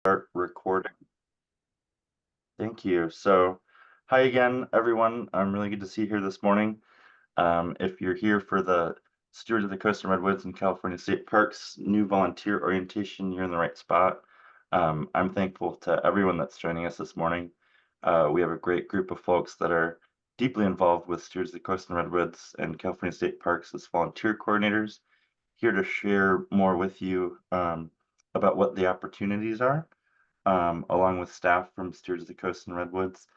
Start recording. Thank you. So, hi again, everyone. I'm really good to see you here this morning. If you're here for the Stewards of the Coast and Redwoods and California State Parks new volunteer orientation, you're in the right spot. I'm thankful to everyone that's joining us this morning. We have a great group of folks that are deeply involved with Stewards of the Coast and Redwoods and California State Parks as volunteer coordinators, here to share more with you about what the opportunities are. Along with staff from Stewards of the Coast and Redwoods.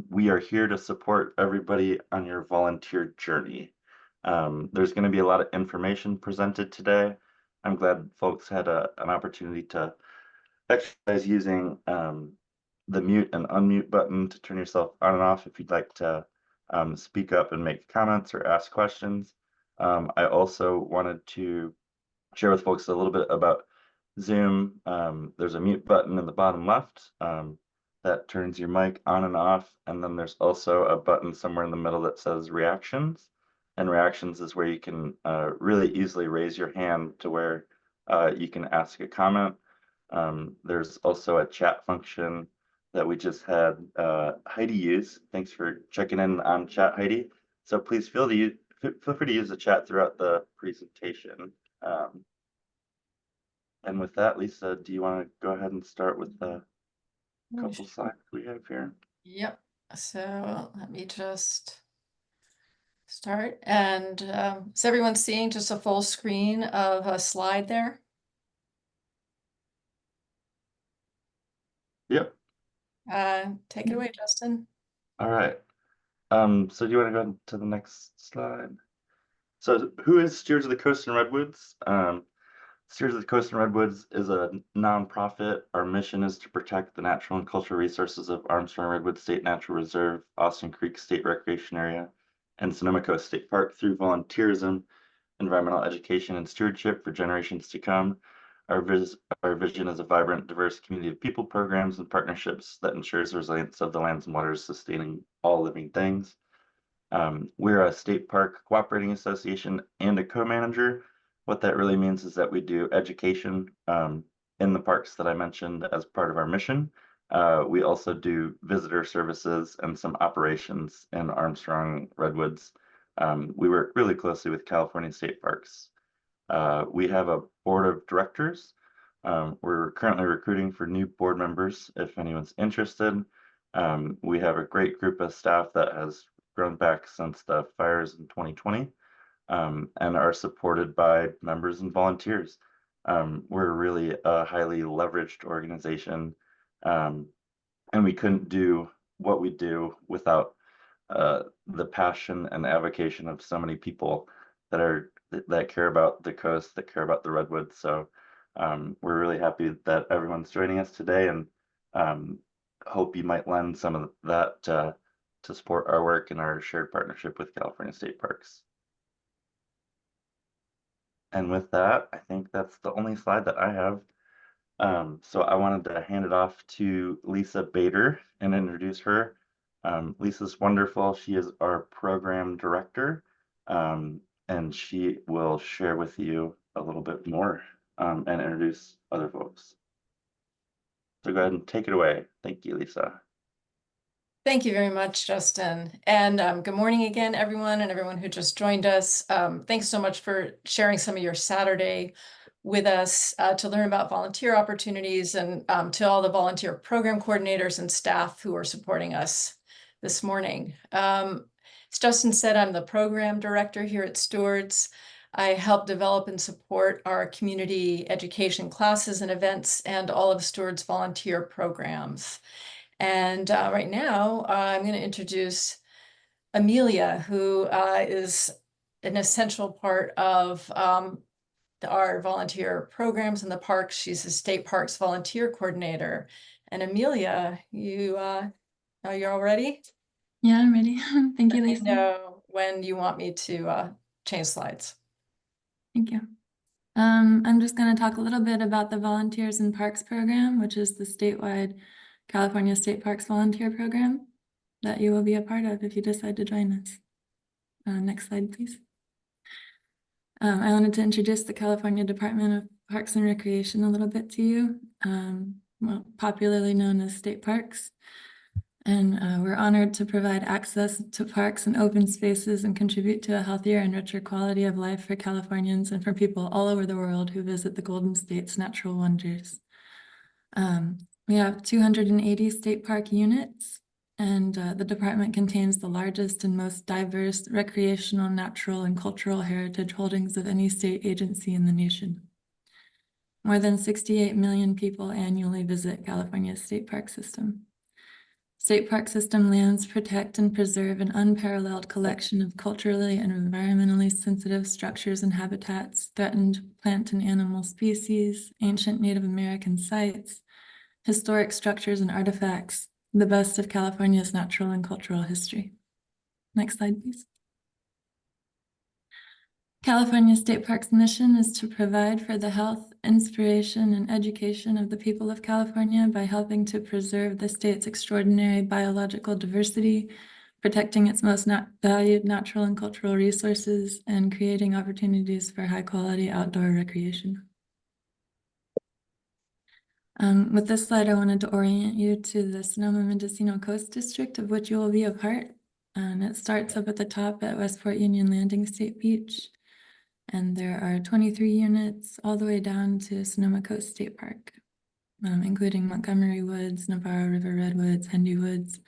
We are here to support everybody on your volunteer journey. There's going to be a lot of information presented today. I'm glad folks had an opportunity to exercise using the mute and unmute button to turn yourself on and off if you'd like to speak up and make comments or ask questions. I also wanted to share with folks a little bit about Zoom. There's a mute button in the bottom left that turns your mic on and off. And then there's also a button somewhere in the middle that says reactions. And reactions is where you can really easily raise your hand to where you can ask a comment. There's also a chat function that we just had Heidi use. Thanks for checking in on chat, Heidi. So please feel free to use the chat throughout the presentation. And with that, Lisa, do you want to go ahead and start with the couple slides we have here? Yep. So let me just start. And is everyone seeing just a full screen of a slide there? Yep. Take it away, Justin. All right. So do you want to go to the next slide? So who is Stewards of the Coast and Redwoods? Stewards of the Coast and Redwoods is a nonprofit. Our mission is to protect the natural and cultural resources of Armstrong Redwoods State Natural Reserve, Austin Creek State Recreation Area, and Sonoma Coast State Park through volunteerism, environmental education, and stewardship for generations to come. Our vision is a vibrant, diverse community of people, programs, and partnerships that ensures the resilience of the lands and waters, sustaining all living things. We're a state park cooperating association and a co-manager. What that really means is that we do education in the parks that I mentioned as part of our mission. We also do visitor services and some operations in Armstrong Redwoods. We work really closely with California State Parks. We have a board of directors. We're currently recruiting for new board members if anyone's interested. We have a great group of staff that has grown back since the fires in 2020 and are supported by members and volunteers. We're really a highly leveraged organization, and we couldn't do what we do without the passion and avocation of so many people that care about the coast, that care about the redwoods. So we're really happy that everyone's joining us today, and hope you might lend some of that to support our work and our shared partnership with California State Parks. And with that, I think that's the only slide that I have. So I wanted to hand it off to Lisa Bader and introduce her. Lisa's wonderful. She is our program director, and she will share with you a little bit more and introduce other folks. So go ahead and take it away. Thank you, Lisa. Thank you very much, Justin. And good morning again, everyone, and everyone who just joined us. Thanks so much for sharing some of your Saturday with us to learn about volunteer opportunities, and to all the volunteer program coordinators and staff who are supporting us this morning. As Justin said, I'm the program director here at Stewards. I help develop and support our community education classes and events and all of Stewards' volunteer programs. And right now, I'm going to introduce Amelia, who is an essential part of our volunteer programs in the parks. She's a state parks volunteer coordinator. And Amelia, are you all ready? Yeah, I'm ready. Thank you, Lisa. Let me know when you want me to change slides. Thank you. I'm just going to talk a little bit about the Volunteers in Parks program, which is the statewide California State Parks volunteer program that you will be a part of if you decide to join us. Next slide, please. I wanted to introduce the California Department of Parks and Recreation a little bit to you. well, popularly known as state parks. And we're honored to provide access to parks and open spaces and contribute to a healthier and richer quality of life for Californians and for people all over the world who visit the Golden State's natural wonders. We have 280 state park units, and the department contains the largest and most diverse recreational, natural, and cultural heritage holdings of any state agency in the nation. More than 68 million people annually visit California's state park system. State park system lands protect and preserve an unparalleled collection of culturally and environmentally sensitive structures and habitats, threatened plant and animal species, ancient Native American sites, historic structures and artifacts, the best of California's natural and cultural history. Next slide, please. California State Parks' mission is to provide for the health, inspiration, and education of the people of California by helping to preserve the state's extraordinary biological diversity, protecting its most valued natural and cultural resources, and creating opportunities for high-quality outdoor recreation. With this slide, I wanted to orient you to the Sonoma Coast District, of which you will be a part. And it starts up at the top at Westport Union Landing State Beach. And there are 23 units all the way down to Sonoma Coast State Park, including Montgomery Woods, Navarro River Redwoods, Hendy Woods.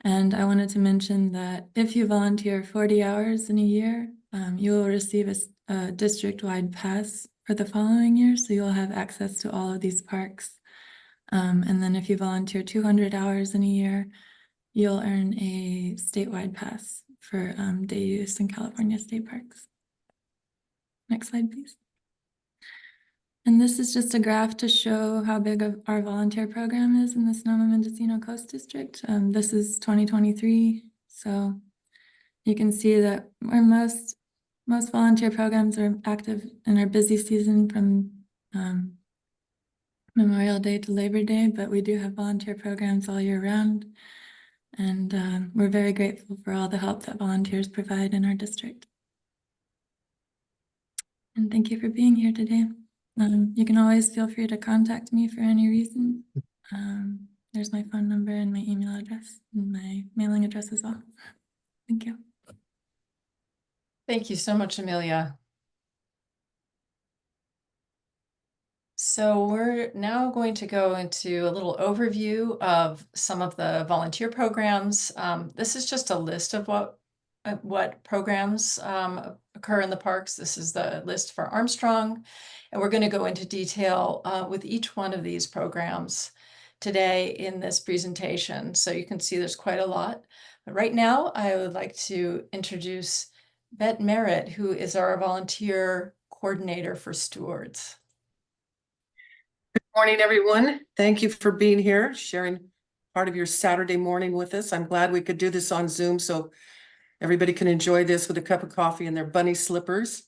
And I wanted to mention that if you volunteer 40 hours in a year, you will receive a district-wide pass for the following year, so you'll have access to all of these parks. And then if you volunteer 200 hours in a year, you'll earn a statewide pass for day use in California state parks. Next slide, please. And this is just a graph to show how big of our volunteer program is in the Sonoma Coast District. This is 2023, so you can see that most volunteer programs are active in our busy season from Memorial Day to Labor Day, but we do have volunteer programs all year round, and we're very grateful for all the help that volunteers provide in our district. And thank you for being here today. You can always feel free to contact me for any reason. There's my phone number and my email address and my mailing address as well. Thank you. Thank you so much, Amelia. So we're now going to go into a little overview of some of the volunteer programs. This is just a list of what programs occur in the parks. This is the list for Armstrong, and we're going to go into detail with each one of these programs today in this presentation. So you can see there's quite a lot. But right now, I would like to introduce Bette Merritt, who is our volunteer coordinator for Stewards. Good morning, everyone. Thank you for being here, sharing part of your Saturday morning with us. I'm glad we could do this on Zoom so everybody can enjoy this with a cup of coffee and their bunny slippers.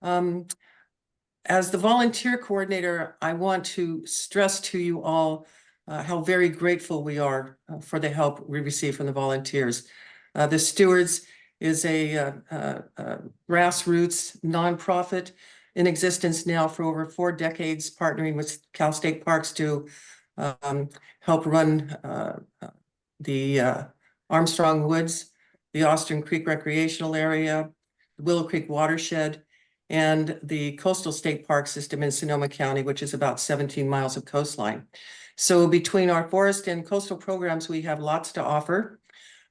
As the volunteer coordinator, I want to stress to you all how very grateful we are for the help we receive from the volunteers. The Stewards is a grassroots nonprofit in existence now for over 4 decades, partnering with Cal State Parks to help run the Armstrong Woods, the Austin Creek Recreational Area, the Willow Creek Watershed, and the Coastal State Park System in Sonoma County, which is about 17 miles of coastline. So between our forest and coastal programs, we have lots to offer.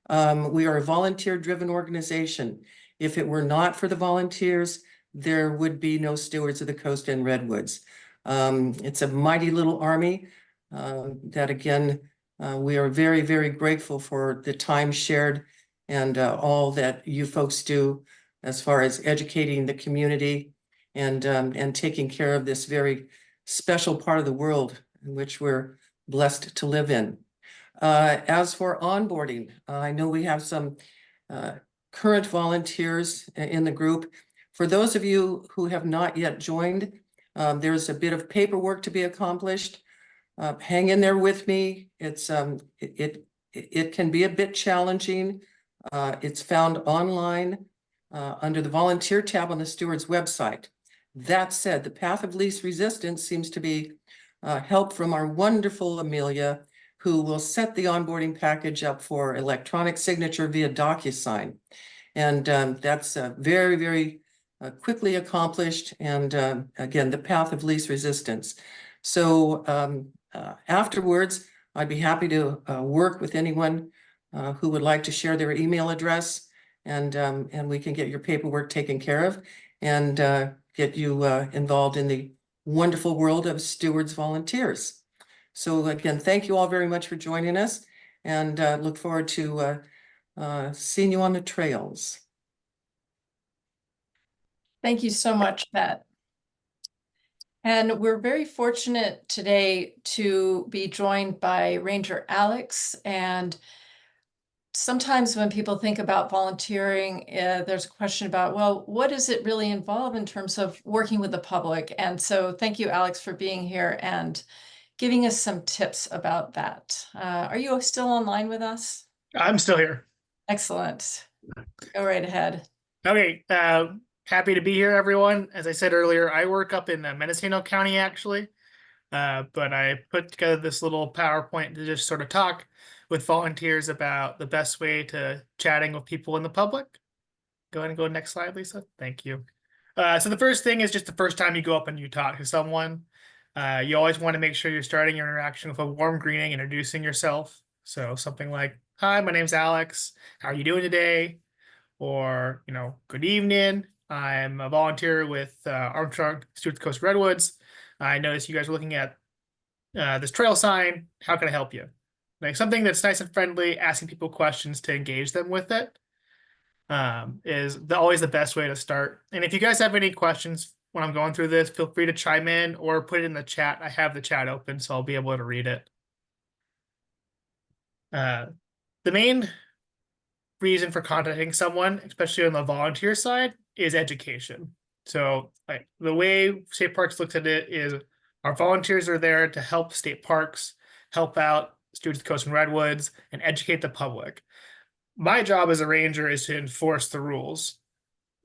We are a volunteer-driven organization. If it were not for the volunteers, there would be no Stewards of the Coast and Redwoods. It's a mighty little army that, again, we are very, very grateful for the time shared and all that you folks do as far as educating the community and taking care of this very special part of the world in which we're blessed to live in. As for onboarding, I know we have some current volunteers in the group. For those of you who have not yet joined, there's a bit of paperwork to be accomplished. Hang in there with me. It can be a bit challenging. It's found online under the volunteer tab on the Stewards website. That said, the path of least resistance seems to be help from our wonderful Amelia, who will set the onboarding package up for electronic signature via DocuSign. And that's very, very quickly accomplished, and again, the path of least resistance. So afterwards, I'd be happy to work with anyone who would like to share their email address, and we can get your paperwork taken care of and get you involved in the wonderful world of Stewards volunteers. So again, thank you all very much for joining us, and look forward to seeing you on the trails. Thank you so much, Pat. And we're very fortunate today to be joined by Ranger Alex. And sometimes when people think about volunteering, there's a question about, well, what does it really involve in terms of working with the public? And so thank you, Alex, for being here and giving us some tips about that. Are you still online with us? I'm still here. Excellent. Go right ahead. Okay, happy to be here, everyone. As I said earlier, I work up in Mendocino County, actually, but I put together this little PowerPoint to just sort of talk with volunteers about the best way to chatting with people in the public. Go ahead and go next slide, Lisa. Thank you. So the first thing is just the first time you go up and you talk to someone. You always want to make sure you're starting your interaction with a warm greeting, introducing yourself. So something like, "Hi, my name's Alex. How are you doing today?" Or, "Good evening. I'm a volunteer with Armstrong Redwoods. I noticed you guys were looking at this trail sign. How can I help you?" Like something that's nice and friendly, asking people questions to engage them with it is always the best way to start. And if you guys have any questions when I'm going through this, feel free to chime in or put it in the chat. I have the chat open, so I'll be able to read it. The main reason for contacting someone, especially on the volunteer side, is education. So like the way state parks looks at it is our volunteers are there to help state parks, help out Stewards of the Coast and Redwoods, and educate the public. My job as a ranger is to enforce the rules.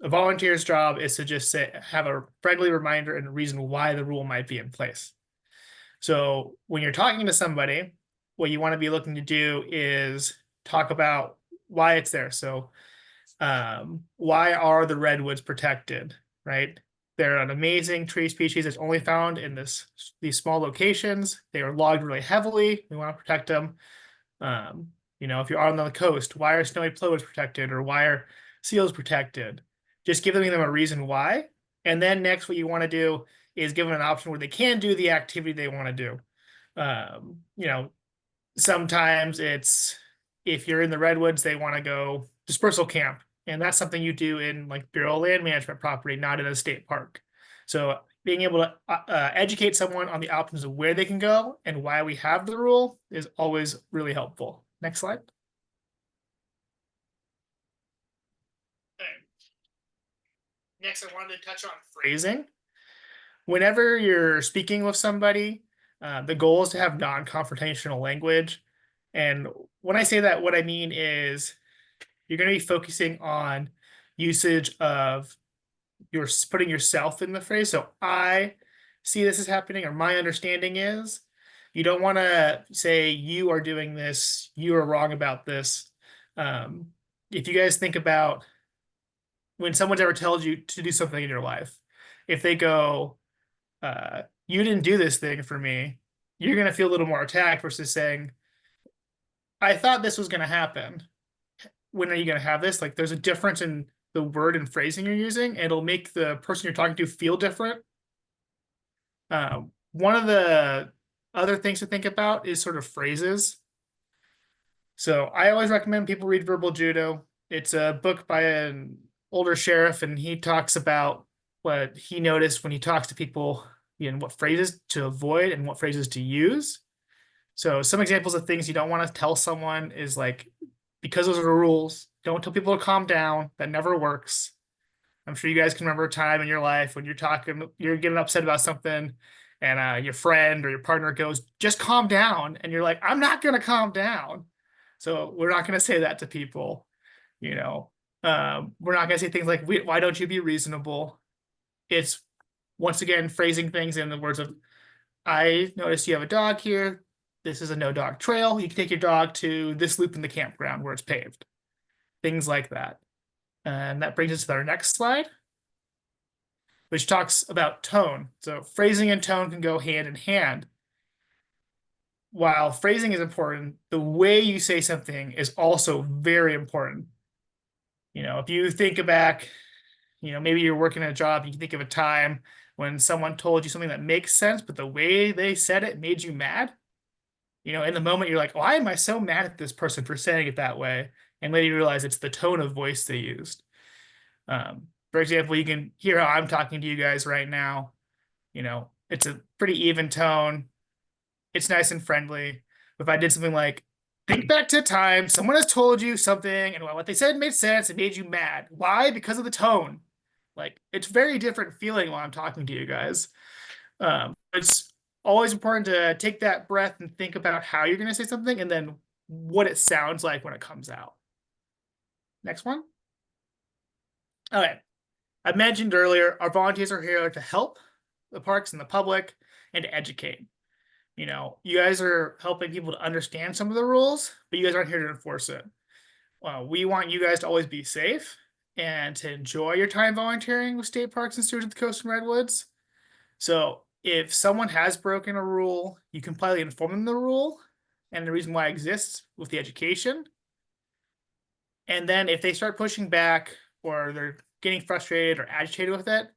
A volunteer's job is to just have a friendly reminder and a reason why the rule might be in place. So when you're talking to somebody, what you want to be looking to do is talk about why it's there. So why are the redwoods protected, right? They're an amazing tree species that's only found in these small locations. They are logged really heavily. We want to protect them. If you're on the coast, why are snowy plovers protected, or why are seals protected? Just giving them a reason why. And then next, what you want to do is give them an option where they can do the activity they want to do. Sometimes it's, if you're in the redwoods, they want to go dispersal camp. And that's something you do in like Bureau of Land Management property, not in a state park. So being able to educate someone on the options of where they can go and why we have the rule is always really helpful. Next slide. Okay. Next, I wanted to touch on phrasing. Whenever you're speaking with somebody, the goal is to have non-confrontational language. And when I say that, what I mean is you're going to be focusing on usage of putting yourself in the phrase. So I see this is happening, or my understanding is. You don't want to say you are doing this, you are wrong about this. If you guys think about when someone's ever tells you to do something in your life, if they go, you didn't do this thing for me, you're going to feel a little more attacked versus saying, I thought this was going to happen. When are you going to have this? Like there's a difference in the word and phrasing you're using, and it'll make the person you're talking to feel different. One of the other things to think about is sort of phrases. So I always recommend people read Verbal Judo. It's a book by an older sheriff, and he talks about what he noticed when he talks to people, what phrases to avoid and what phrases to use. So some examples of things you don't want to tell someone is like, because those are the rules, don't tell people to calm down. That never works. I'm sure you guys can remember a time in your life when you're getting upset about something, and your friend or your partner goes, just calm down. And you're like, I'm not going to calm down. So we're not going to say that to people. We're not going to say things like, why don't you be reasonable? It's, once again, phrasing things in the words of, I noticed you have a dog here. This is a no dog trail. You can take your dog to this loop in the campground where it's paved. Things like that. And that brings us to our next slide, which talks about tone. So phrasing and tone can go hand in hand. While phrasing is important, the way you say something is also very important. You know, if you think back, you know, maybe you're working a job, you can think of a time when someone told you something that makes sense, but the way they said it made you mad. You know, in the moment, you're like, why am I so mad at this person for saying it that way? And later you realize it's the tone of voice they used. For example, you can hear how I'm talking to you guys right now. You know, it's a pretty even tone. It's nice and friendly. If I did something like, think back to a time someone has told you something and what they said made sense, it made you mad. Why? Because of the tone. Like, it's very different feeling while I'm talking to you guys. It's always important to take that breath and think about how you're going to say something and then what it sounds like when it comes out. Next one. Okay. I mentioned earlier, our volunteers are here to help the parks and the public and to educate. You know, you guys are helping people to understand some of the rules, but you guys aren't here to enforce it. We want you guys to always be safe and to enjoy your time volunteering with state parks and Stewards of the Coast and Redwoods. So if someone has broken a rule, you can politely inform them the rule and the reason why it exists with the education. And then if they start pushing back or they're getting frustrated or agitated with it,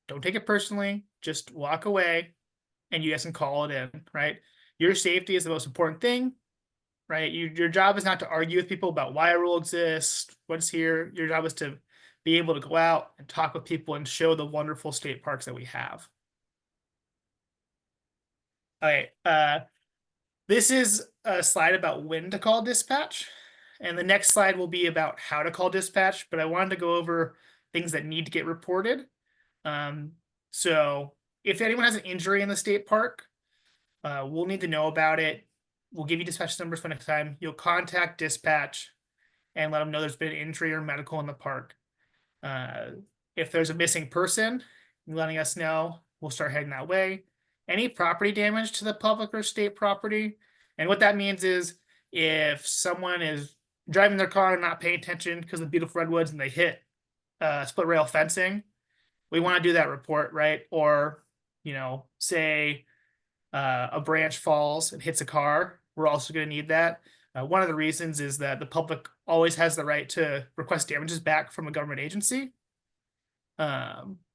don't take it personally, just walk away and you guys can call it in, right? Your safety is the most important thing, right? Your job is not to argue with people about why a rule exists, what's here. Your job is to be able to go out and talk with people and show the wonderful state parks that we have. Okay, this is a slide about when to call dispatch. And the next slide will be about how to call dispatch, but I wanted to go over things that need to get reported. So if anyone has an injury in the state park, we'll need to know about it. We'll give you dispatch numbers for next time. You'll contact dispatch and let them know there's been an injury or medical in the park. If there's a missing person, letting us know, we'll start heading that way. Any property damage to the public or state property. And what that means is if someone is driving their car and not paying attention because of the beautiful redwoods and they hit split rail fencing, we want to do that report, right? Or, you know, say a branch falls and hits a car, we're also going to need that. One of the reasons is that the public always has the right to request damages back from a government agency.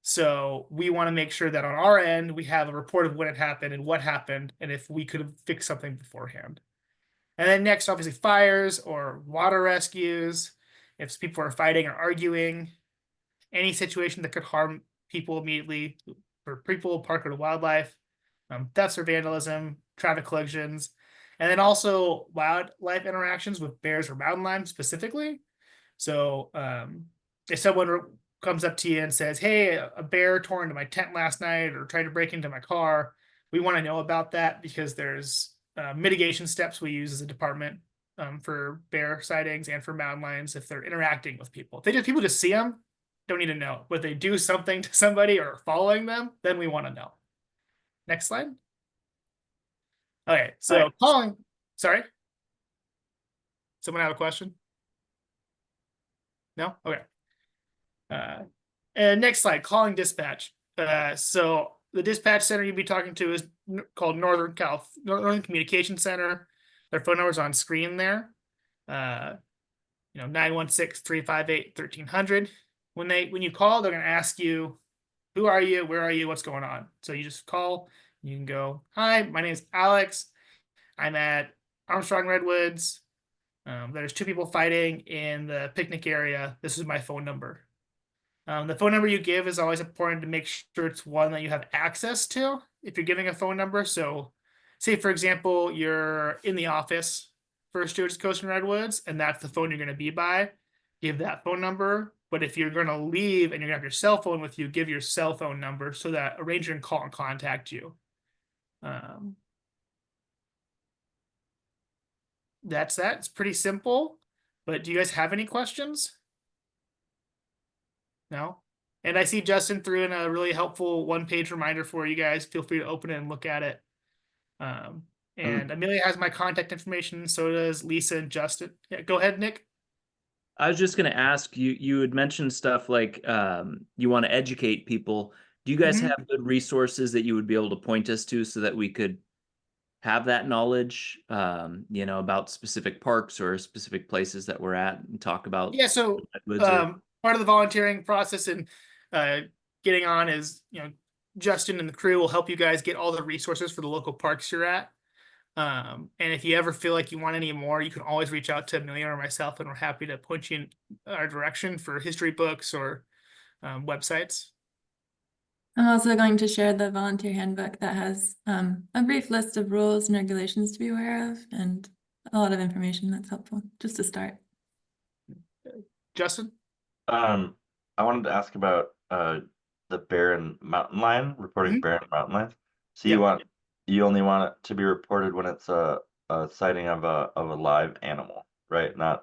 So we want to make sure that on our end, we have a report of when it happened and what happened, and if we could have fixed something beforehand. And then next, obviously, fires or water rescues. If people are fighting or arguing, any situation that could harm people immediately, for people, park, or wildlife, thefts or vandalism, traffic collisions, and then also wildlife interactions with bears or mountain lions specifically. So if someone comes up to you and says, hey, a bear tore into my tent last night or tried to break into my car, we want to know about that because there's mitigation steps we use as a department for bear sightings and for mountain lions if they're interacting with people. If people just see them, don't need to know. But they do something to somebody or following them, then we want to know. Next slide. Okay, so calling, sorry. Someone have a question? No? Okay. And next slide, calling dispatch. So the dispatch center you'll be talking to is called Northern Communication Center. Their phone number is on screen there. 916-358-1300. When you call, they're going to ask you, who are you? Where are you? What's going on? So you just call. You can go, hi, my name is Alex. I'm at Armstrong Redwoods. There's two people fighting in the picnic area. This is my phone number. The phone number you give is always important to make sure it's one that you have access to if you're giving a phone number. So say, for example, you're in the office for Stewards Coast and Redwoods, and that's the phone you're going to be by. Give that phone number. But if you're going to leave and you're going to have your cell phone with you, give your cell phone number so that a ranger can call and contact you. That's that. It's pretty simple. But do you guys have any questions? No? And I see Justin threw in a really helpful one-page reminder for you guys. Feel free to open it and look at it. And Amelia has my contact information, so does Lisa and Justin. Yeah, go ahead, Nick. I was just going to ask you, you had mentioned stuff like you want to educate people. Do you guys have good resources that you would be able to point us to so that we could have that knowledge, you know, about specific parks or specific places that we're at and talk about? Yeah, so redwoods or- part of the volunteering process and getting on is, you know, Justin and the crew will help you guys get all the resources for the local parks you're at. And if you ever feel like you want any more, you can always reach out to Amelia or myself, and we're happy to point you in our direction for history books or websites. I'm also going to share the volunteer handbook that has a brief list of rules and regulations to be aware of and a lot of information that's helpful just to start. Justin? I wanted to ask about the bear and mountain lion, reporting bear and mountain lions. So you only want it to be reported when it's a sighting of a live animal, right? Not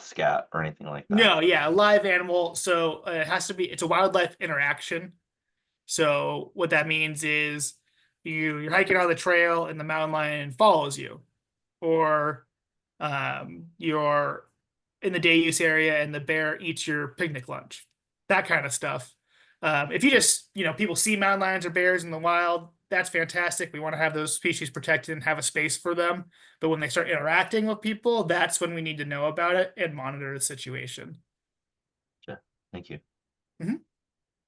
scat or anything like that. No, yeah, live animal. So it has to be, it's a wildlife interaction. So what that means is you're hiking on the trail and the mountain lion follows you, or you're in the day use area and the bear eats your picnic lunch, that kind of stuff. If you just, you know, people see mountain lions or bears in the wild, that's fantastic. We want to have those species protected and have a space for them. But when they start interacting with people, that's when we need to know about it and monitor the situation. Sure. Thank you.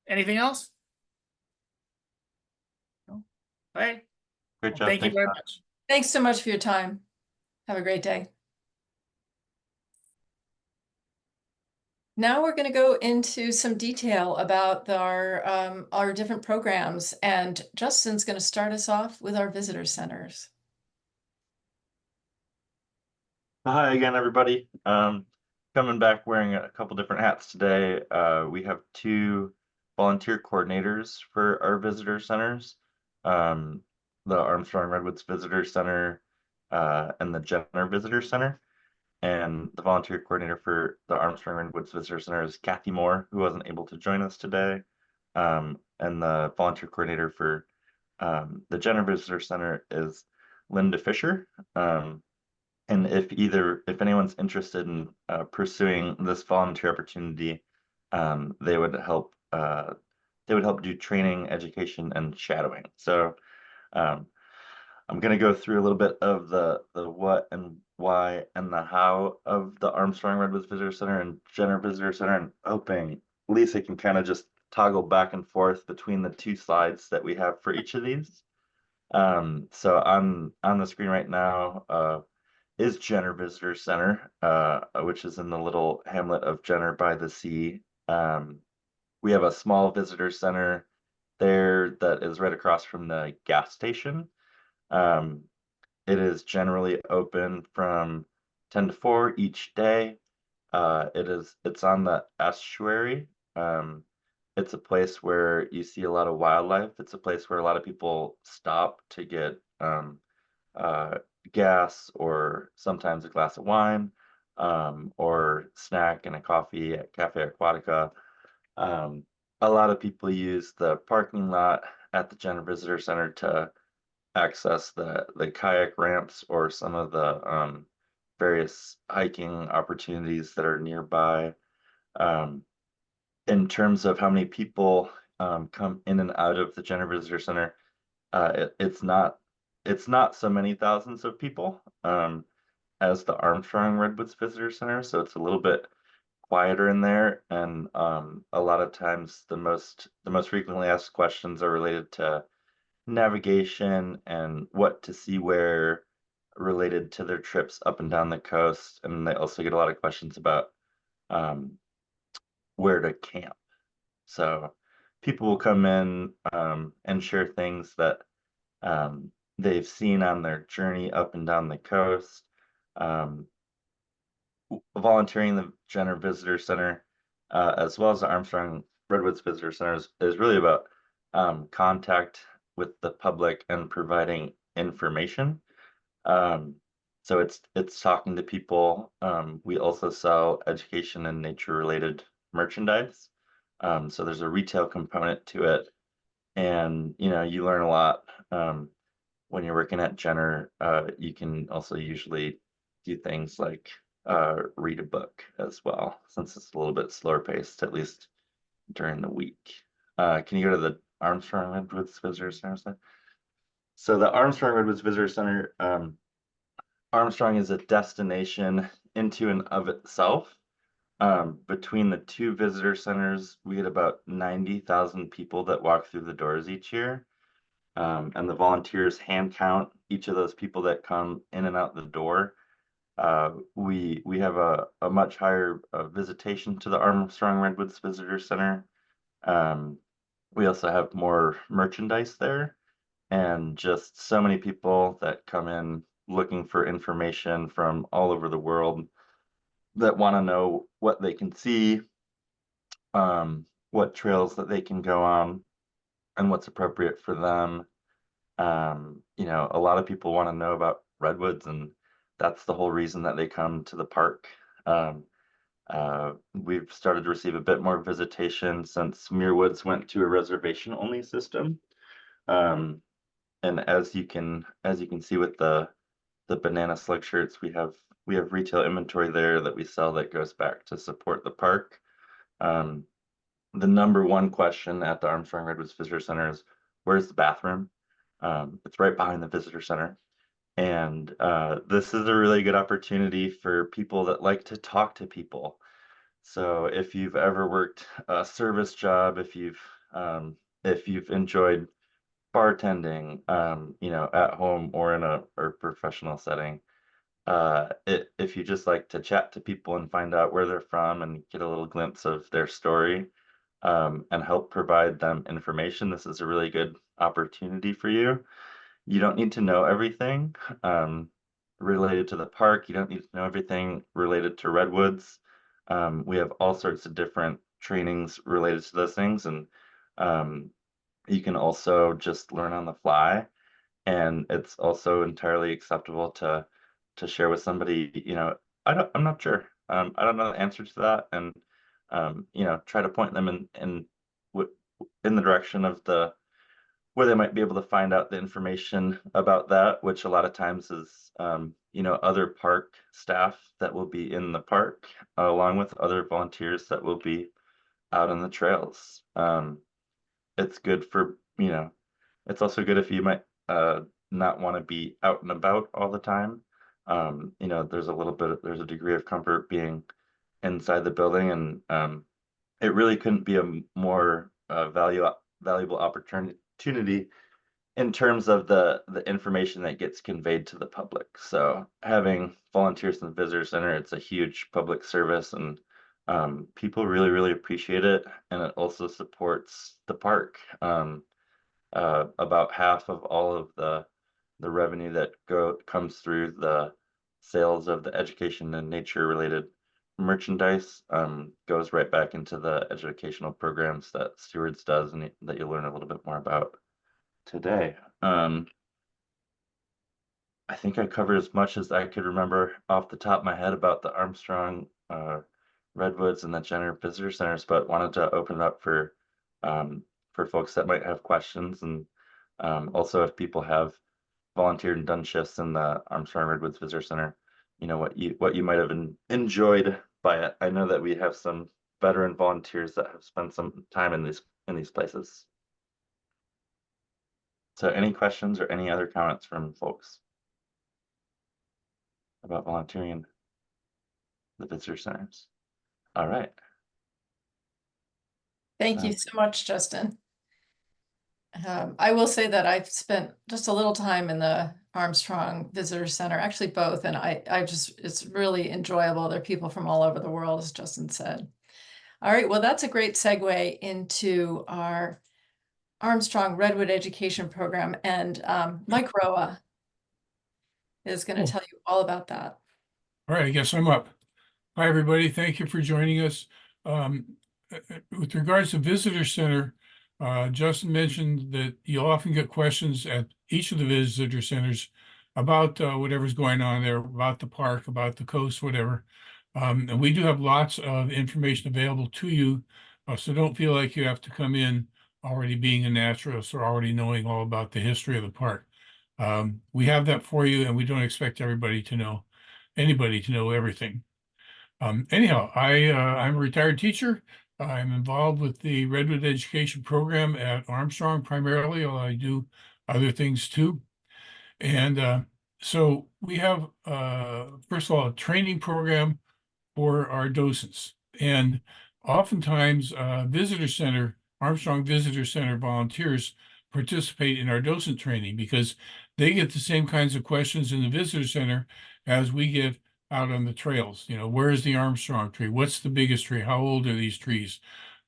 Anything else? No? All right. Great Well, job. thank you Thanks, very Matt. much. Thanks so much for your time. Have a great day. Now we're going to go into some detail about our different programs, and Justin's going to start us off with our visitor centers. Hi again, everybody. Coming back wearing a couple different hats today. We have 2 volunteer coordinators for our visitor centers. The Armstrong Redwoods Visitor Center and the Jenner Visitor Center. And the volunteer coordinator for the Armstrong Redwoods Visitor Center is Kathy Moore, who wasn't able to join us today. And the volunteer coordinator for the Jenner Visitor Center is Linda Fisher. And if anyone's interested in pursuing this volunteer opportunity, they would help do training, education, and shadowing. So I'm going to go through a little bit of the what and why and the how of the Armstrong Redwoods Visitor Center and Jenner Visitor Center, and hoping Lisa can kind of just toggle back and forth between the 2 slides that we have for each of these. So on the screen right now is Jenner Visitor Center, which is in the little hamlet of Jenner by the sea. We have a small visitor center there that is right across from the gas station. It is generally open from 10 to 4 each day. It's on the estuary. It's a place where you see a lot of wildlife. It's a place where a lot of people stop to get gas or sometimes a glass of wine, or snack and a coffee at Cafe Aquatica. A lot of people use the parking lot at the Jenner Visitor Center to access the kayak ramps or some of the various hiking opportunities that are nearby. In terms of how many people come in and out of the Jenner Visitor Center, it's not so many thousands of people as the Armstrong Redwoods Visitor Center, so it's a little bit quieter in there, and a lot of times the most frequently asked questions are related to navigation and what to see where related to their trips up and down the coast, and they also get a lot of questions about where to camp. So people will come in and share things that they've seen on their journey up and down the coast. Volunteering the Jenner Visitor Center, as well as the Armstrong Redwoods Visitor Center, is really about contact with the public and providing information. So it's talking to people. We also sell education and nature related merchandise. So there's a retail component to it, and you learn a lot when you're working at Jenner, you can also usually do things like read a book as well, since it's a little bit slower paced, at least during the week. Can you go to the Armstrong Redwoods Visitor Center? So the Armstrong Redwoods Visitor Center, Armstrong is a destination into and of itself. Between the two visitor centers, we get about 90,000 people that walk through the doors each year. And the volunteers hand count each of those people that come in and out the door. We have a much higher visitation to the Armstrong Redwoods Visitor Center. We also have more merchandise there, and just so many people that come in looking for information from all over the world that want to know what they can see, what trails that they can go on, and what's appropriate for them. You know, a lot of people want to know about redwoods, and that's the whole reason that they come to the park. We've started to receive a bit more visitation since Muir Woods went to a reservation only system. And as you can see with the banana slug shirts, we have retail inventory there that we sell that goes back to support the park. The number one question at the Armstrong Redwoods Visitor Center is, where's the bathroom? It's right behind the visitor center. And this is a really good opportunity for people that like to talk to people. So if you've ever worked a service job, if you've enjoyed bartending, you know, at home or in a professional setting, if you just like to chat to people and find out where they're from and get a little glimpse of their story, and help provide them information, this is a really good opportunity for you. You don't need to know everything related to the park. You don't need to know everything related to redwoods. We have all sorts of different trainings related to those things, and you can also just learn on the fly. And it's also entirely acceptable to share with somebody, you know, I'm not sure. I don't know the answer to that, and you know, try to point them in the direction of where they might be able to find out the information about that, which a lot of times is, you know, other park staff that will be in the park, along with other volunteers that will be out on the trails. It's good for, you know, it's also good if you might not want to be out and about all the time. You know, there's a degree of comfort being inside the building, and it really couldn't be a more valuable opportunity in terms of the information that gets conveyed to the public. So having volunteers in the visitor center, it's a huge public service, and people really, really appreciate it. And it also supports the park. About half of all of the revenue that comes through the sales of the education and nature related merchandise goes right back into the educational programs that Stewards does, and that you'll learn a little bit more about today. I think I covered as much as I could remember off the top of my head about the Armstrong Redwoods and the Jenner Visitor Centers, but wanted to open it up for folks that might have questions, and also if people have volunteered and done shifts in the Armstrong Redwoods Visitor Center, you know, what you might have enjoyed by it. I know that we have some veteran volunteers that have spent some time in these places. So any questions or any other comments from folks about volunteering in the visitor centers? All right. Thank you so much, Justin. I will say that I've spent just a little time in the Armstrong Visitor Center, actually both, and it's really enjoyable. There are people from all over the world, as Justin said. All right, well, that's a great segue into our Armstrong Redwood Education Program, and Mike Roa is going to tell you all about that. All right, I guess I'm up. Hi, everybody. Thank you for joining us. With regards to Visitor Center, Justin mentioned that you'll often get questions at each of the visitor centers about whatever's going on there, about the park, about the coast, whatever. And we do have lots of information available to you, so don't feel like you have to come in already being a naturalist or already knowing all about the history of the park. We have that for you, and we don't expect anybody to know everything. Anyhow, I'm a retired teacher. I'm involved with the Redwood Education Program at Armstrong primarily, although I do other things too. And so we have, first of all, a training program for our docents. And oftentimes, Armstrong Visitor Center volunteers participate in our docent training because they get the same kinds of questions in the visitor center as we get out on the trails. You know, where is the Armstrong tree? What's the biggest tree? How old are these trees?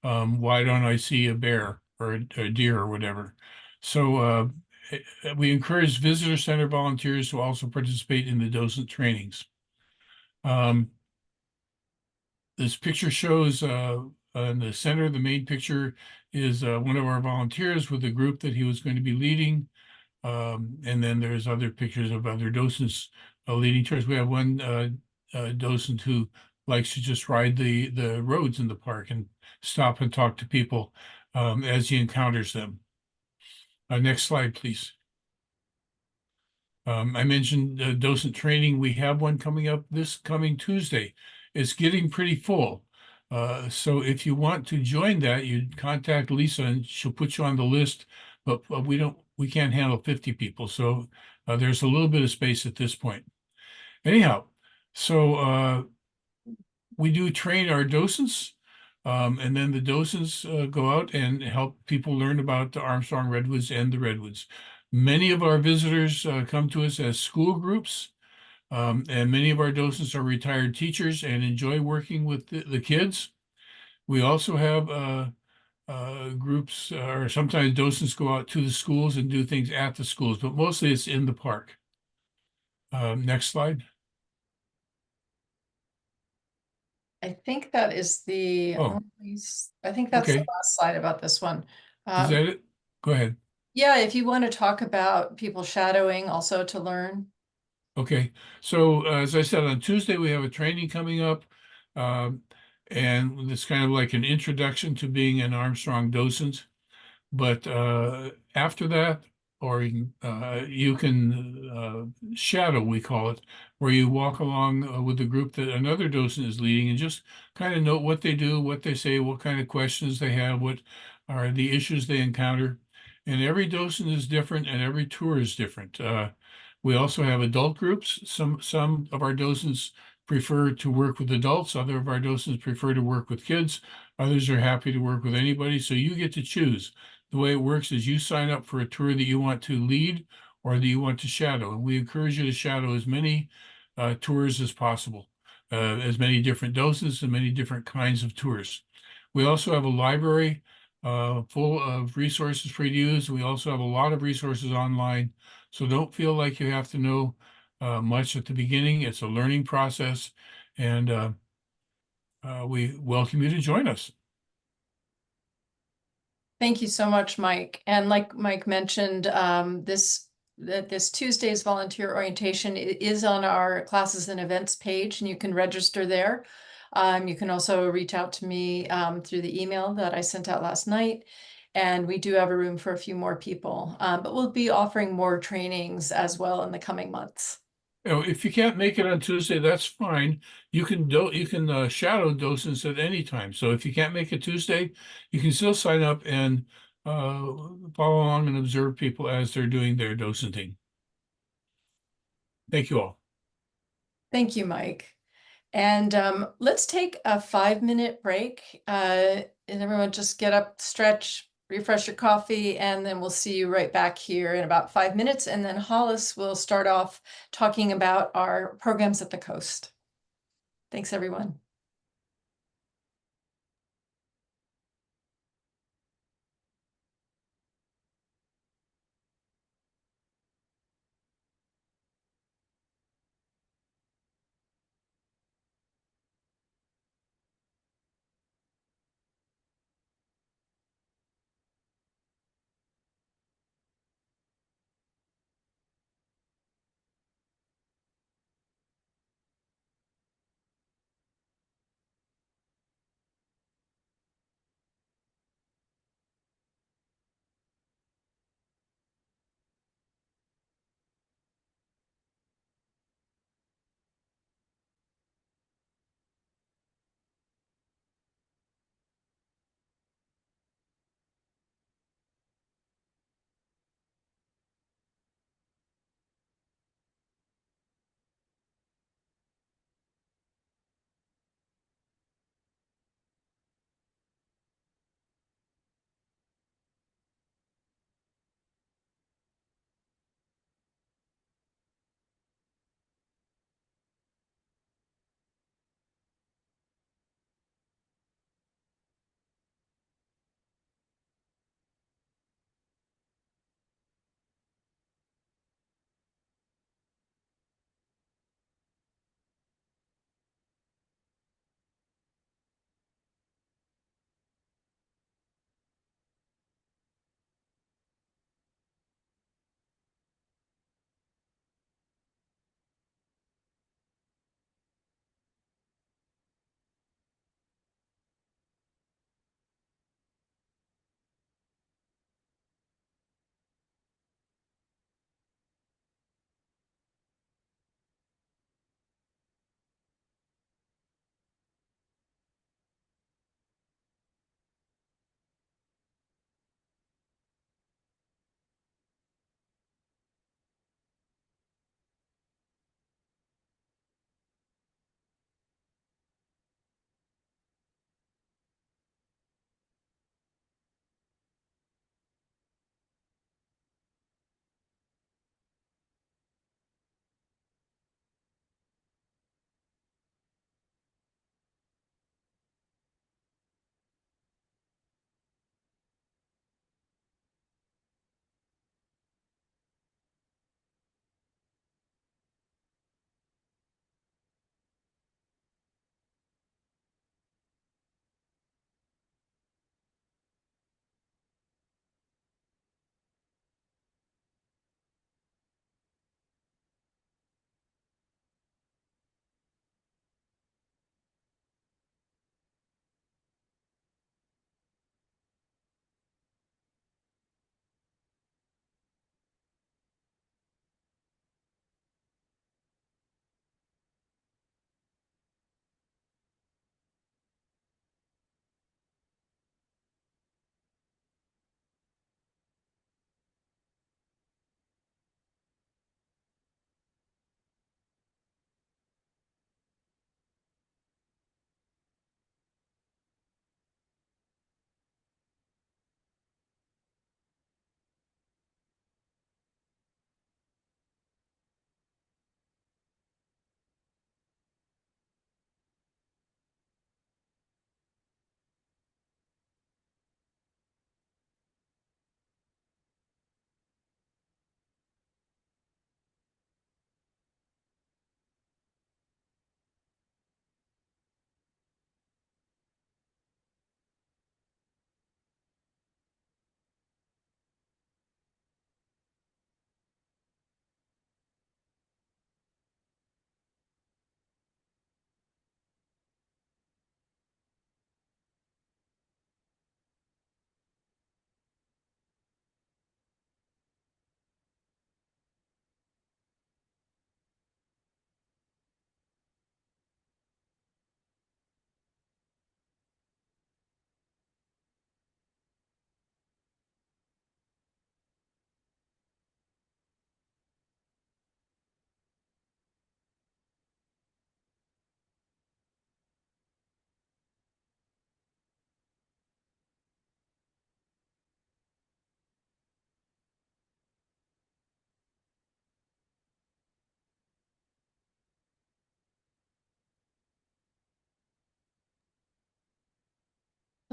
Why don't I see a bear or a deer or whatever? So we encourage visitor center volunteers to also participate in the docent trainings. This picture shows in the center, the main picture is one of our volunteers with the group that he was going to be leading. And then there's other pictures of other docents leading tours. We have one docent who likes to just ride the roads in the park and stop and talk to people as he encounters them. Next slide, please. I mentioned docent training. We have one coming up this coming Tuesday. It's getting pretty full. So if you want to join that, you contact Lisa and she'll put you on the list, but we can't handle 50 people. So there's a little bit of space at this point. Anyhow, so we do train our docents, and then the docents go out and help people learn about the Armstrong Redwoods and the Redwoods. Many of our visitors come to us as school groups, and many of our docents are retired teachers and enjoy working with the kids. We also have groups, or sometimes docents go out to the schools and do things at the schools, but mostly it's in the park. Next slide. I think that is the, Oh, I think that's the okay. last slide about this one. Is that it? Go ahead. Yeah, if you want to talk about people shadowing also to learn. Okay, so as I said, on Tuesday, we have a training coming up. And it's kind of like an introduction to being an Armstrong docent. But after that, or you can shadow, we call it, where you walk along with the group that another docent is leading and just kind of note what they do, what they say, what kind of questions they have, what are the issues they encounter. And every docent is different and every tour is different. We also have adult groups. Some of our docents prefer to work with adults. Other of our docents prefer to work with kids. Others are happy to work with anybody. So you get to choose. The way it works is you sign up for a tour that you want to lead or that you want to shadow. And we encourage you to shadow as many tours as possible, as many different docents and many different kinds of tours. We also have a library full of resources for you to use. We also have a lot of resources online. So don't feel like you have to know much at the beginning. It's a learning process, and we welcome you to join us. Thank you so much, Mike. And like Mike mentioned, this Tuesday's volunteer orientation is on our classes and events page, and you can register there. You can also reach out to me through the email that I sent out last night. And we do have a room for a few more people, but we'll be offering more trainings as well in the coming months. You know, if you can't make it on Tuesday, that's fine. You can shadow docents at any time. So if you can't make it Tuesday, you can still sign up and follow along and observe people as they're doing their docenting. Thank you all. Thank you, Mike. And let's take a 5-minute break. And everyone just get up, stretch, refresh your coffee, and then we'll see you right back here in about 5 minutes. And then Hollis will start off talking about our programs at the coast. Thanks, everyone.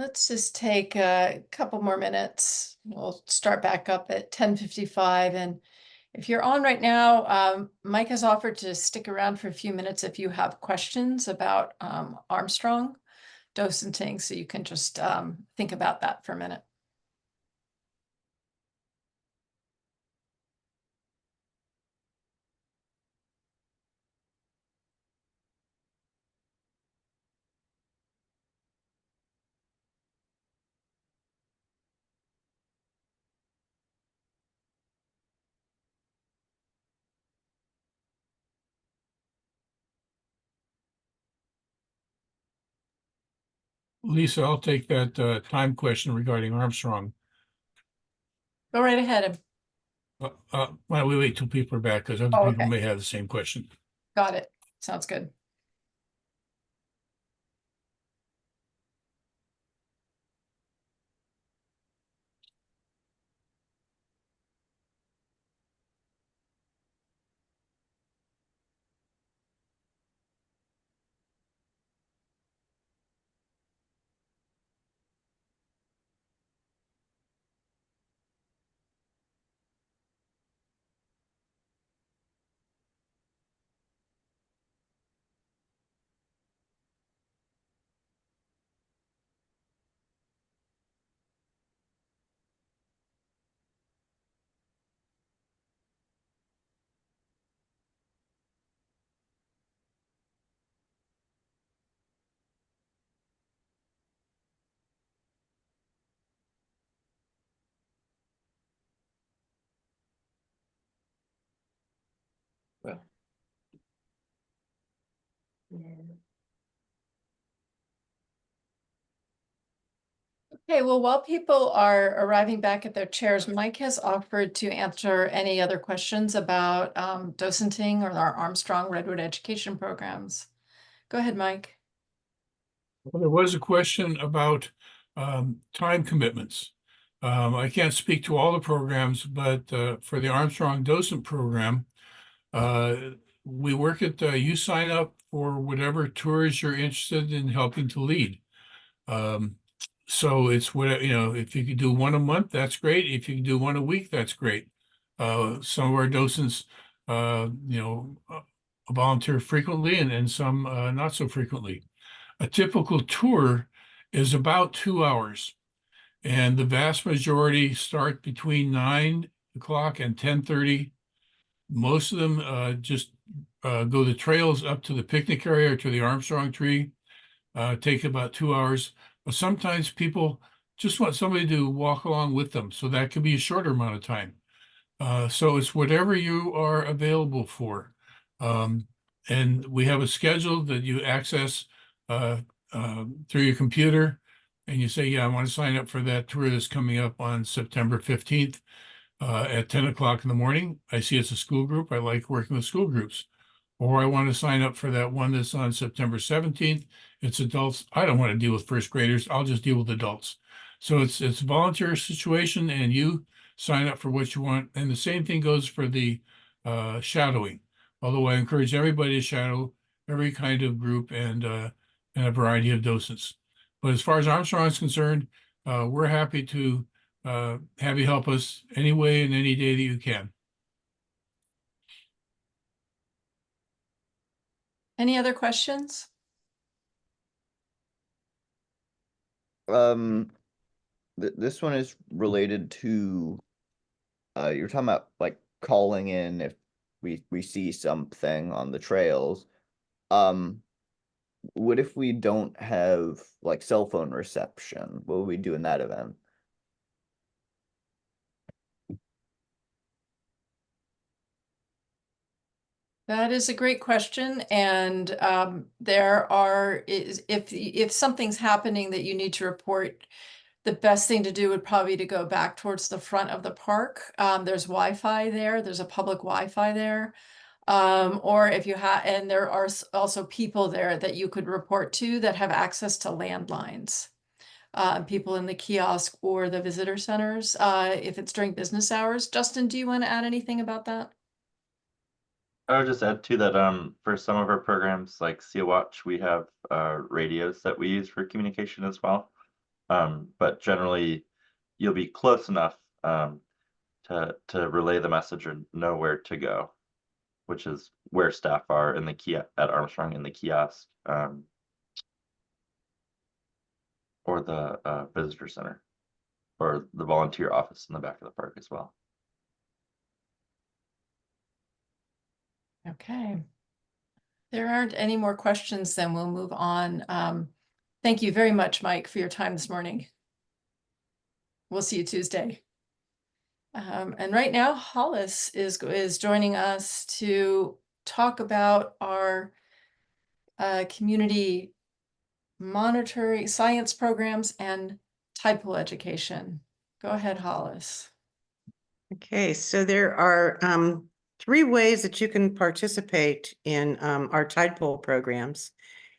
Let's just take a couple more minutes. We'll start back up at 10:55. And if you're on right now, Mike has offered to stick around for a few minutes if you have questions about Armstrong docenting. So you can just think about that for a minute. Lisa, I'll take that time question regarding Armstrong. Go right ahead. Why don't we wait till people are back, because other Oh, people okay. may have the same question. Got it. Sounds good. Well. Okay, well, while people are arriving back at their chairs, Mike has offered to answer any other questions about docenting or our Armstrong Redwood education programs. Go ahead, Mike. Well, there was a question about time commitments. I can't speak to all the programs, but for the Armstrong Docent Program, we work at you sign up for whatever tours you're interested in helping to lead. So it's what, if you could do one a month, that's great. If you can do one a week, that's great. Some of our docents, volunteer frequently and some not so frequently. A typical tour is about 2 hours, and the vast majority start between 9 o'clock and 10:30. Most of them just go the trails up to the picnic area or to the Armstrong tree, take about 2 hours. But sometimes people just want somebody to walk along with them, so that could be a shorter amount of time. So it's whatever you are available for. And we have a schedule that you access through your computer, and you say, yeah, I want to sign up for that tour that's coming up on September 15th at 10 o'clock in the morning. I see it's a school group. I like working with school groups. Or I want to sign up for that one that's on September 17th. It's adults. I don't want to deal with first graders. I'll just deal with adults. So it's a volunteer situation, and you sign up for what you want. And the same thing goes for the shadowing. Although I encourage everybody to shadow every kind of group and a variety of docents. But as far as Armstrong is concerned, we're happy to have you help us any way and any day that you can. Any other questions? This one is related to you're talking about like calling in if we see something on the trails. What if we don't have like cell phone reception? What would we do in that event? That is a great question, and if something's happening that you need to report, the best thing to do would probably to go back towards the front of the park. There's Wi-Fi there. There's a public Wi-Fi there, or if you have, and there are also people there that you could report to that have access to landlines. People in the kiosk or the visitor centers, if it's during business hours. Justin, do you want to add anything about that? I would just add too that for some of our programs like Sea Watch, we have radios that we use for communication as well. But generally you'll be close enough to relay the message or know where to go, which is where staff are in the at Armstrong in the kiosk, or the visitor center, or the volunteer office in the back of the park as well. Okay. There aren't any more questions, then we'll move on. Thank you very much, Mike, for your time this morning. We'll see you Tuesday. And right now, Hollis is joining us to talk about our community monitoring science programs and tide pool education. Go ahead, Hollis. Okay, so there are 3 ways that you can participate in our tide pool programs.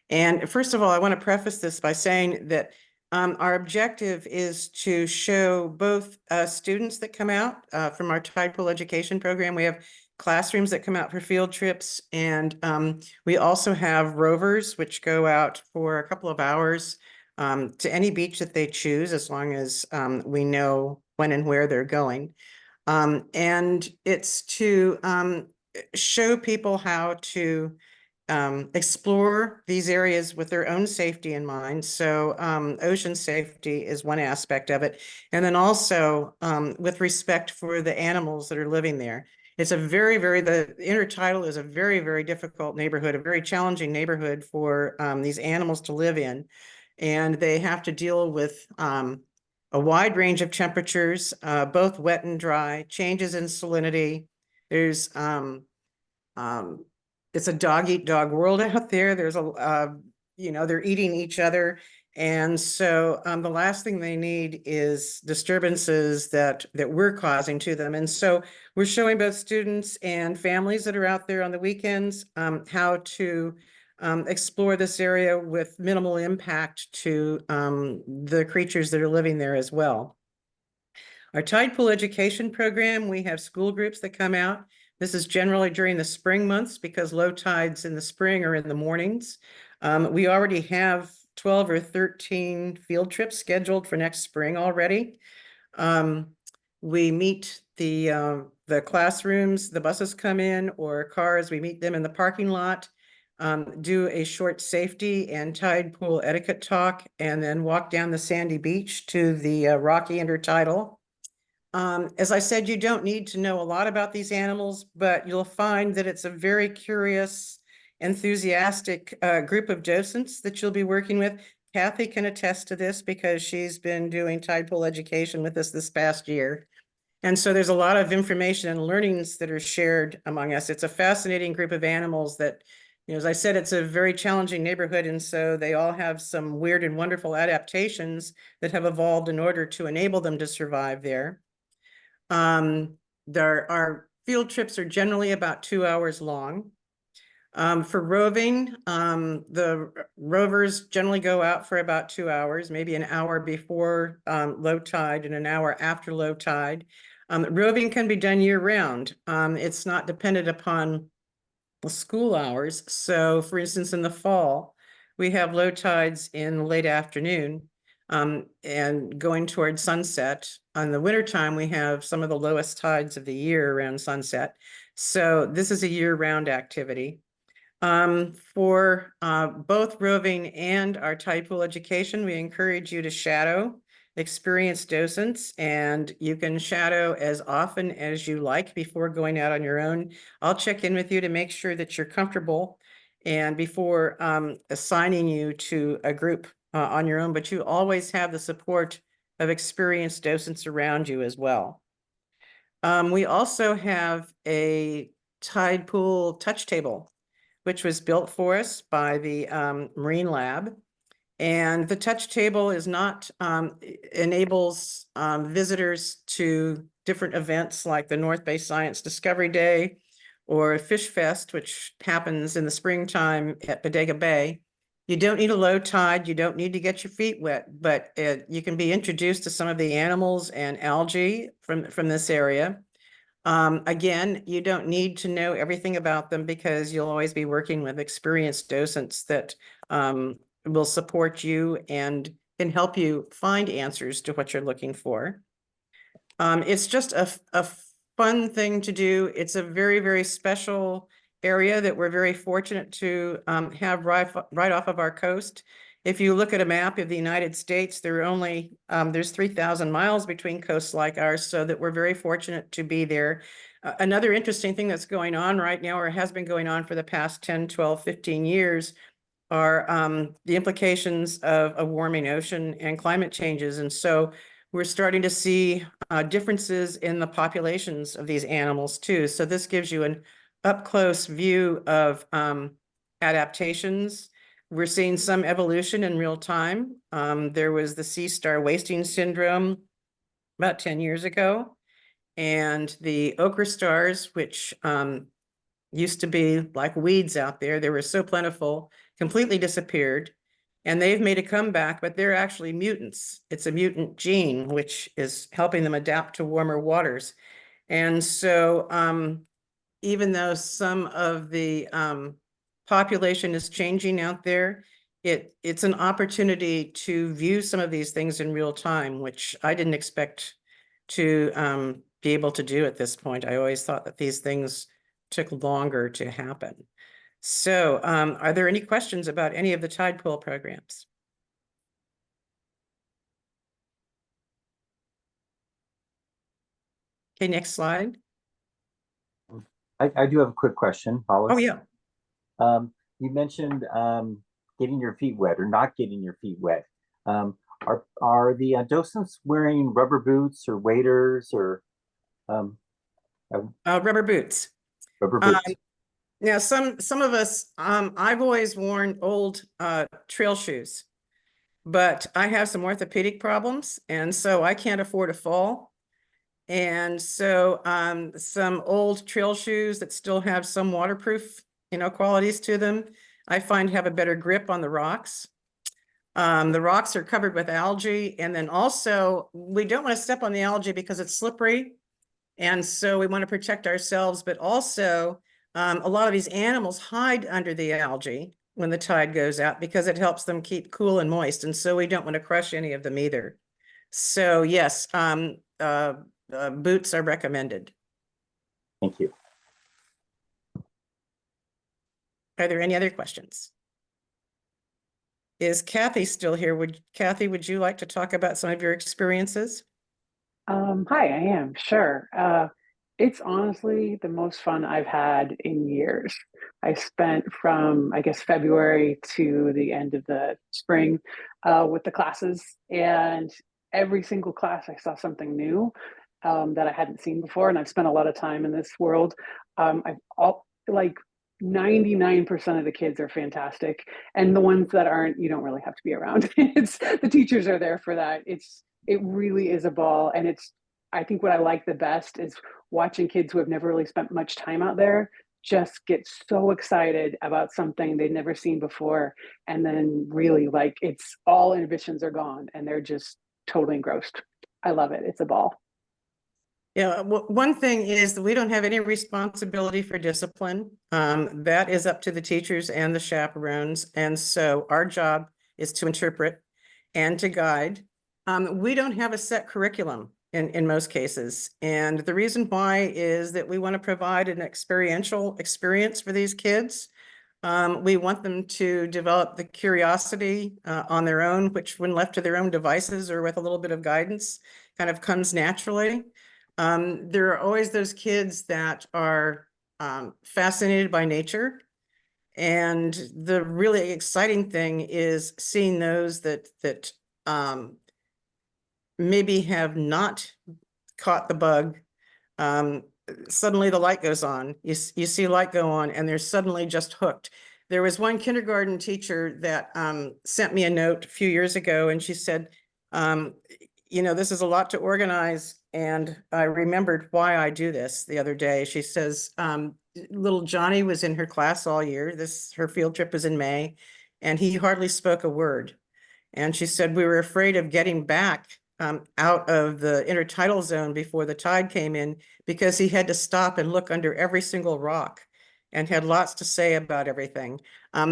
And first of all, I want to preface this by saying that our objective is to show both students that come out from our tide pool education program. We have classrooms that come out for field trips, and we also have rovers which go out for a couple of hours to any beach that they choose, as long as we know when and where they're going. And it's to show people how to explore these areas with their own safety in mind. So ocean safety is one aspect of it. And then also with respect for the animals that are living there. It's a the intertidal is a very, very difficult neighborhood, a very challenging neighborhood for these animals to live in. And they have to deal with a wide range of temperatures, both wet and dry, changes in salinity. There's it's a dog eat dog world out there. There's they're eating each other. And so the last thing they need is disturbances that we're causing to them. And so we're showing both students and families that are out there on the weekends how to explore this area with minimal impact to the creatures that are living there as well. Our tide pool education program, we have school groups that come out. This is generally during the spring months because low tides in the spring are in the mornings. We already have 12 or 13 field trips scheduled for next spring already. We meet the classrooms, the buses come in, or cars, we meet them in the parking lot, do a short safety and tide pool etiquette talk, and then walk down the sandy beach to the rocky intertidal. As I said, you don't need to know a lot about these animals, but you'll find that it's a very curious, enthusiastic group of docents that you'll be working with. Kathy can attest to this because she's been doing tide pool education with us this past year. And so there's a lot of information and learnings that are shared among us. It's a fascinating group of animals that, as I said, it's a very challenging neighborhood. And so they all have some weird and wonderful adaptations that have evolved in order to enable them to survive there. Our field trips are generally about 2 hours long. For roving, the rovers generally go out for about 2 hours, maybe an hour before low tide and an hour after low tide. Roving can be done year round. It's not dependent upon the school hours. So for instance, in the fall, we have low tides in the late afternoon and going toward sunset. On the wintertime, we have some of the lowest tides of the year around sunset. So this is a year-round activity. For both roving and our tide pool education, we encourage you to shadow experienced docents, and you can shadow as often as you like before going out on your own. I'll check in with you to make sure that you're comfortable and before assigning you to a group on your own, but you always have the support of experienced docents around you as well. We also have a tide pool touch table, which was built for us by the Marine Lab. And the touch table is not, enables visitors to different events like the North Bay Science Discovery Day or Fish Fest, which happens in the springtime at Bodega Bay. You don't need a low tide, you don't need to get your feet wet, but you can be introduced to some of the animals and algae from this area. Again, you don't need to know everything about them because you'll always be working with experienced docents that will support you and can help you find answers to what you're looking for. It's just a fun thing to do. It's a very, very special area that we're very fortunate to have right off of our coast. If you look at a map of the United States, there are only there's 3,000 miles between coasts like ours, so that we're very fortunate to be there. Another interesting thing that's going on right now, or has been going on for the past 10, 12, 15 years, are the implications of a warming ocean and climate changes. And so we're starting to see differences in the populations of these animals too. So this gives you an up-close view of adaptations. We're seeing some evolution in real time. There was the sea star wasting syndrome about 10 years ago. And the ochre stars, which used to be like weeds out there, they were so plentiful, completely disappeared. And they've made a comeback, but they're actually mutants. It's a mutant gene, which is helping them adapt to warmer waters. And so even though some of the population is changing out there, it's an opportunity to view some of these things in real time, which I didn't expect to be able to do at this point. I always thought that these things took longer to happen. So are there any questions about any of the tide pool programs? Okay, next slide. I do have a quick question, Hollis. Oh, yeah. You mentioned getting your feet wet or not getting your feet wet. Are the docents wearing rubber boots or waders or Rubber boots. rubber boots? Now, some of us, I've always worn old trail shoes, but I have some orthopedic problems, and so I can't afford a fall. And so some old trail shoes that still have some waterproof, qualities to them, I find have a better grip on the rocks. The rocks are covered with algae, and then also we don't want to step on the algae because it's slippery. And so we want to protect ourselves, but also a lot of these animals hide under the algae when the tide goes out because it helps them keep cool and moist. And so we don't want to crush any of them either. So yes, boots are recommended. Thank you. Are there any other questions? Is Kathy still here? Kathy, would you like to talk about some of your experiences? Hi, I am, sure. It's honestly the most fun I've had in years. I spent from, I guess, February to the end of the spring with the classes, and every single class I saw something new that I hadn't seen before, and I've spent a lot of time in this world. Like 99% of the kids are fantastic, and the ones that aren't, you don't really have to be around. It's the teachers are there for that. It really is a ball, and I think what I like the best is watching kids who have never really spent much time out there just get so excited about something they'd never seen before, and then really, like, it's all inhibitions are gone and they're just totally engrossed. I love it. It's a ball. Yeah, one thing is that we don't have any responsibility for discipline. That is up to the teachers and the chaperones. And so our job is to interpret and to guide. We don't have a set curriculum in most cases. And the reason why is that we want to provide an experiential experience for these kids. We want them to develop the curiosity on their own, which when left to their own devices or with a little bit of guidance kind of comes naturally. There are always those kids that are fascinated by nature. And the really exciting thing is seeing those that maybe have not caught the bug. Suddenly the light goes on. You see light go on and they're suddenly just hooked. There was one kindergarten teacher that sent me a note a few years ago, and she said, this is a lot to organize. And I remembered why I do this the other day. She says, little Johnny was in her class all year. Her field trip was in May, and he hardly spoke a word. And she said, we were afraid of getting back out of the intertidal zone before the tide came in because he had to stop and look under every single rock. and had lots to say about everything.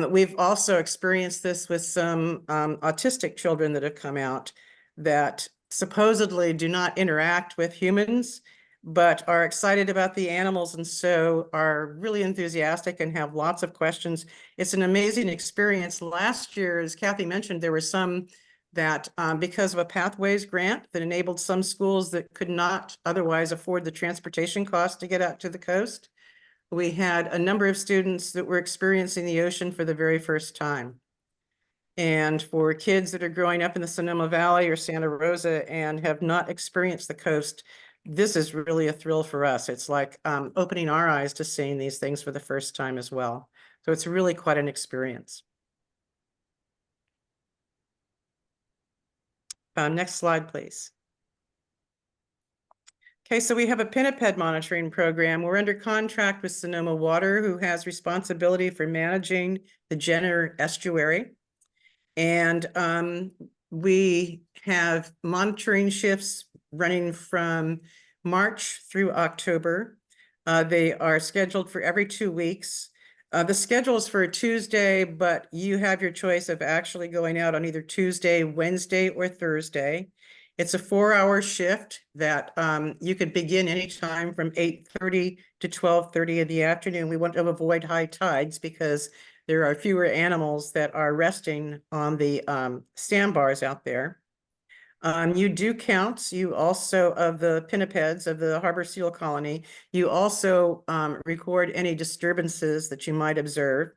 We've also experienced this with some autistic children that have come out that supposedly do not interact with humans, but are excited about the animals and so are really enthusiastic and have lots of questions. It's an amazing experience. Last year, as Kathy mentioned, there were some that because of a Pathways grant that enabled some schools that could not otherwise afford the transportation cost to get out to the coast. We had a number of students that were experiencing the ocean for the very first time. And for kids that are growing up in the Sonoma Valley or Santa Rosa and have not experienced the coast, this is really a thrill for us. It's like opening our eyes to seeing these things for the first time as well. So it's really quite an experience. Next slide, please. Okay, so we have a pinniped monitoring program. We're under contract with Sonoma Water, who has responsibility for managing the Jenner estuary. And we have monitoring shifts running from March through October. They are scheduled for every 2 weeks. The schedule is for a Tuesday, but you have your choice of actually going out on either Tuesday, Wednesday, or Thursday. It's a 4-hour shift that you could begin anytime from 8:30 to 12:30 in the afternoon. We want to avoid high tides because there are fewer animals that are resting on the sandbars out there. You do counts. You also, of the pinnipeds of the harbor seal colony, you also record any disturbances that you might observe.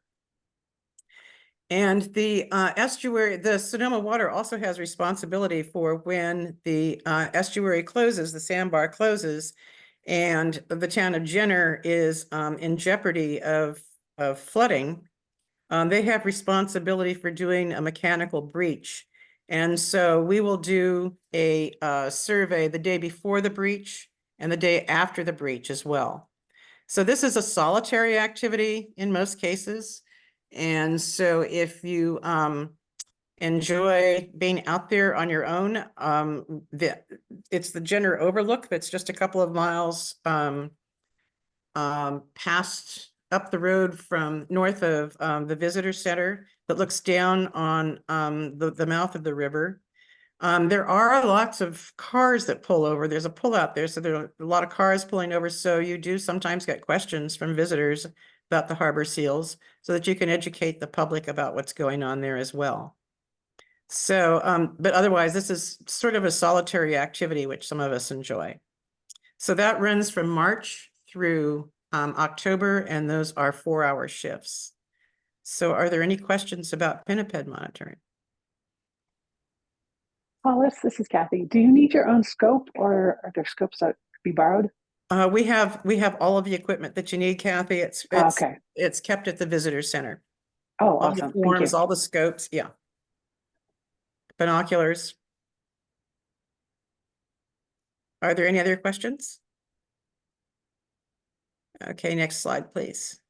And the estuary, the Sonoma Water also has responsibility for when the estuary closes, the sandbar closes, and the town of Jenner is in jeopardy of flooding. They have responsibility for doing a mechanical breach. And so we will do a survey the day before the breach and the day after the breach as well. So this is a solitary activity in most cases. And so if you enjoy being out there on your own, it's the Jenner Overlook that's just a couple of miles past up the road from north of the visitor center that looks down on the mouth of the river. There are lots of cars that pull over. There's a pull out there, so there are a lot of cars pulling over. So you do sometimes get questions from visitors about the harbor seals so that you can educate the public about what's going on there as well. So, but otherwise, this is sort of a solitary activity, which some of us enjoy. So that runs from March through October, and those are 4-hour shifts. So are there any questions about pinniped monitoring? Hollis, this is Kathy. Do you need your own scope, or are there scopes that could be borrowed? We have all of the equipment that you need, Kathy. Okay. It's kept at the visitor center. Oh, All awesome. the Thank forms, you. all the scopes, yeah. Binoculars. Are there any other questions? Okay, next slide, please.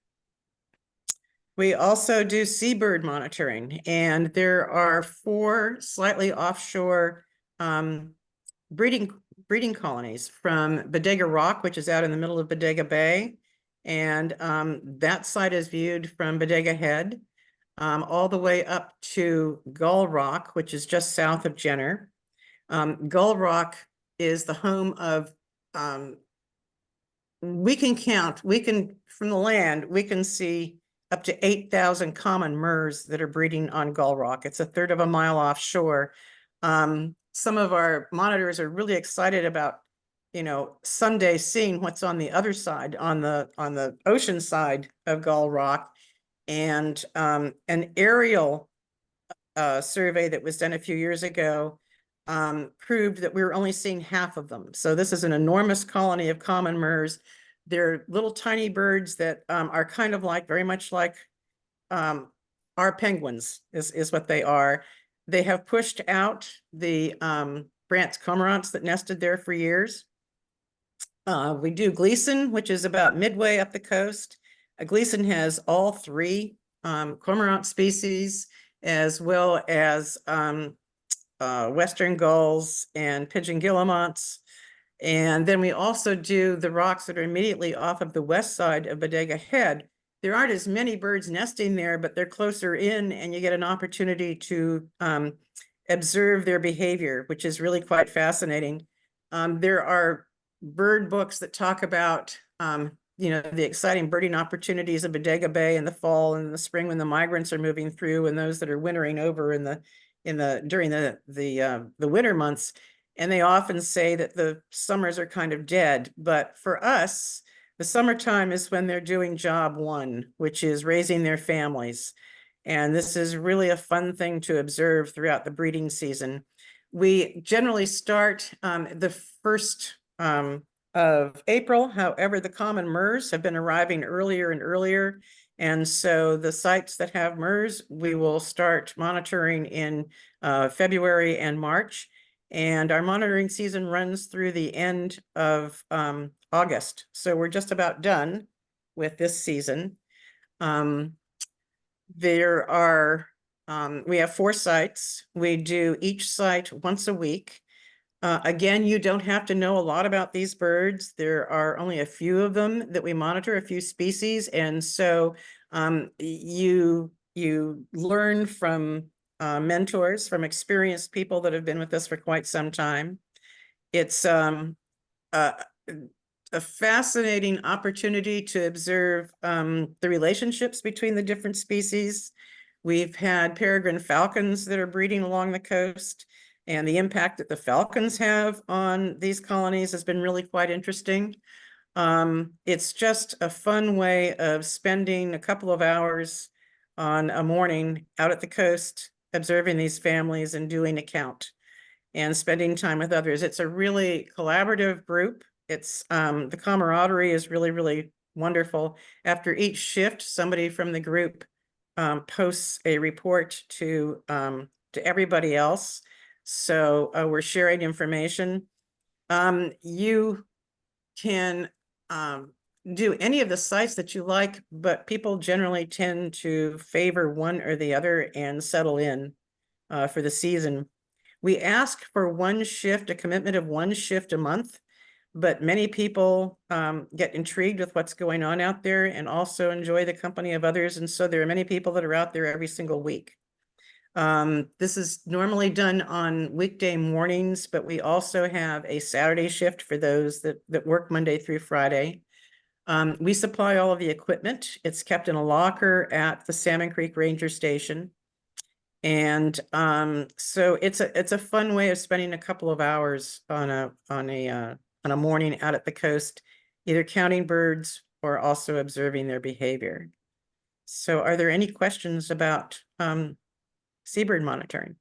We also do seabird monitoring, and there are 4 slightly offshore breeding colonies from Bodega Rock, which is out in the middle of Bodega Bay. And that site is viewed from Bodega Head all the way up to Gull Rock, which is just south of Jenner. Gull Rock is the home of, we can from the land, we can see up to 8,000 common murres that are breeding on Gull Rock. It's a 1/3 of a mile offshore. Some of our monitors are really excited about, someday seeing what's on the other side, on the ocean side of Gull Rock. And an aerial survey that was done a few years ago proved that we were only seeing half of them. So this is an enormous colony of common murres. They're little tiny birds that are kind of like, very much like our penguins is what they are. They have pushed out the Brandt's cormorants that nested there for years. We do Gleason, which is about midway up the coast. Gleason has all 3 cormorant species, as well as western gulls and pigeon guillemots. And then we also do the rocks that are immediately off of the west side of Bodega Head there aren't as many birds nesting there, but they're closer in, and you get an opportunity to observe their behavior, which is really quite fascinating. There are bird books that talk about the exciting birding opportunities of Bodega Bay in the fall and the spring when the migrants are moving through, and those that are wintering over during the winter months. And they often say that the summers are kind of dead, but for us, the summertime is when they're doing job one, which is raising their families. And this is really a fun thing to observe throughout the breeding season. We generally start the 1st of April. However, the common murres have been arriving earlier and earlier. And so the sites that have murres, we will start monitoring in February and March. And our monitoring season runs through the end of August. So we're just about done with this season. There are, we have 4 sites. We do each site once a week. Again, you don't have to know a lot about these birds. There are only a few of them that we monitor, a few species. And so you learn from mentors, from experienced people that have been with us for quite some time. It's a fascinating opportunity to observe the relationships between the different species. We've had peregrine falcons that are breeding along the coast, and the impact that the falcons have on these colonies has been really quite interesting. It's just a fun way of spending a couple of hours on a morning out at the coast, observing these families and doing a count and spending time with others. It's a really collaborative group. It's the camaraderie is really, really wonderful. After each shift, somebody from the group posts a report to everybody else. So we're sharing information. You can do any of the sites that you like, but people generally tend to favor one or the other and settle in for the season. We ask for one shift, a commitment of one shift a month, but many people get intrigued with what's going on out there and also enjoy the company of others. And so there are many people that are out there every single week. This is normally done on weekday mornings, but we also have a Saturday shift for those that work Monday through Friday. We supply all of the equipment. It's kept in a locker at the Salmon Creek Ranger Station. And so it's a fun way of spending a couple of hours on a morning out at the coast, either counting birds or also observing their behavior. So are there any questions about seabird monitoring?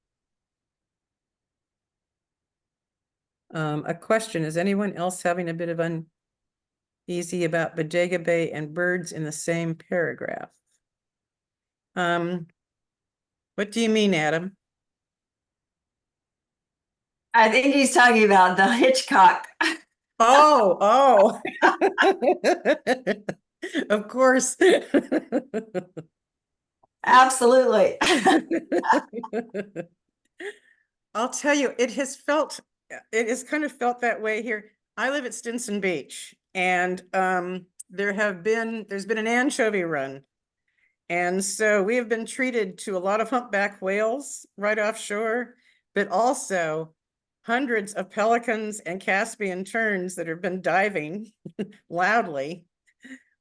A question, is anyone else having a bit of uneasy about Bodega Bay and birds in the same paragraph? What do you mean, Adam? I think he's talking about the Hitchcock. Oh. Of course. Absolutely. I'll tell you, it has kind of felt that way here. I live at Stinson Beach, and there's been an anchovy run. And so we have been treated to a lot of humpback whales right offshore, but also hundreds of pelicans and Caspian terns that have been diving loudly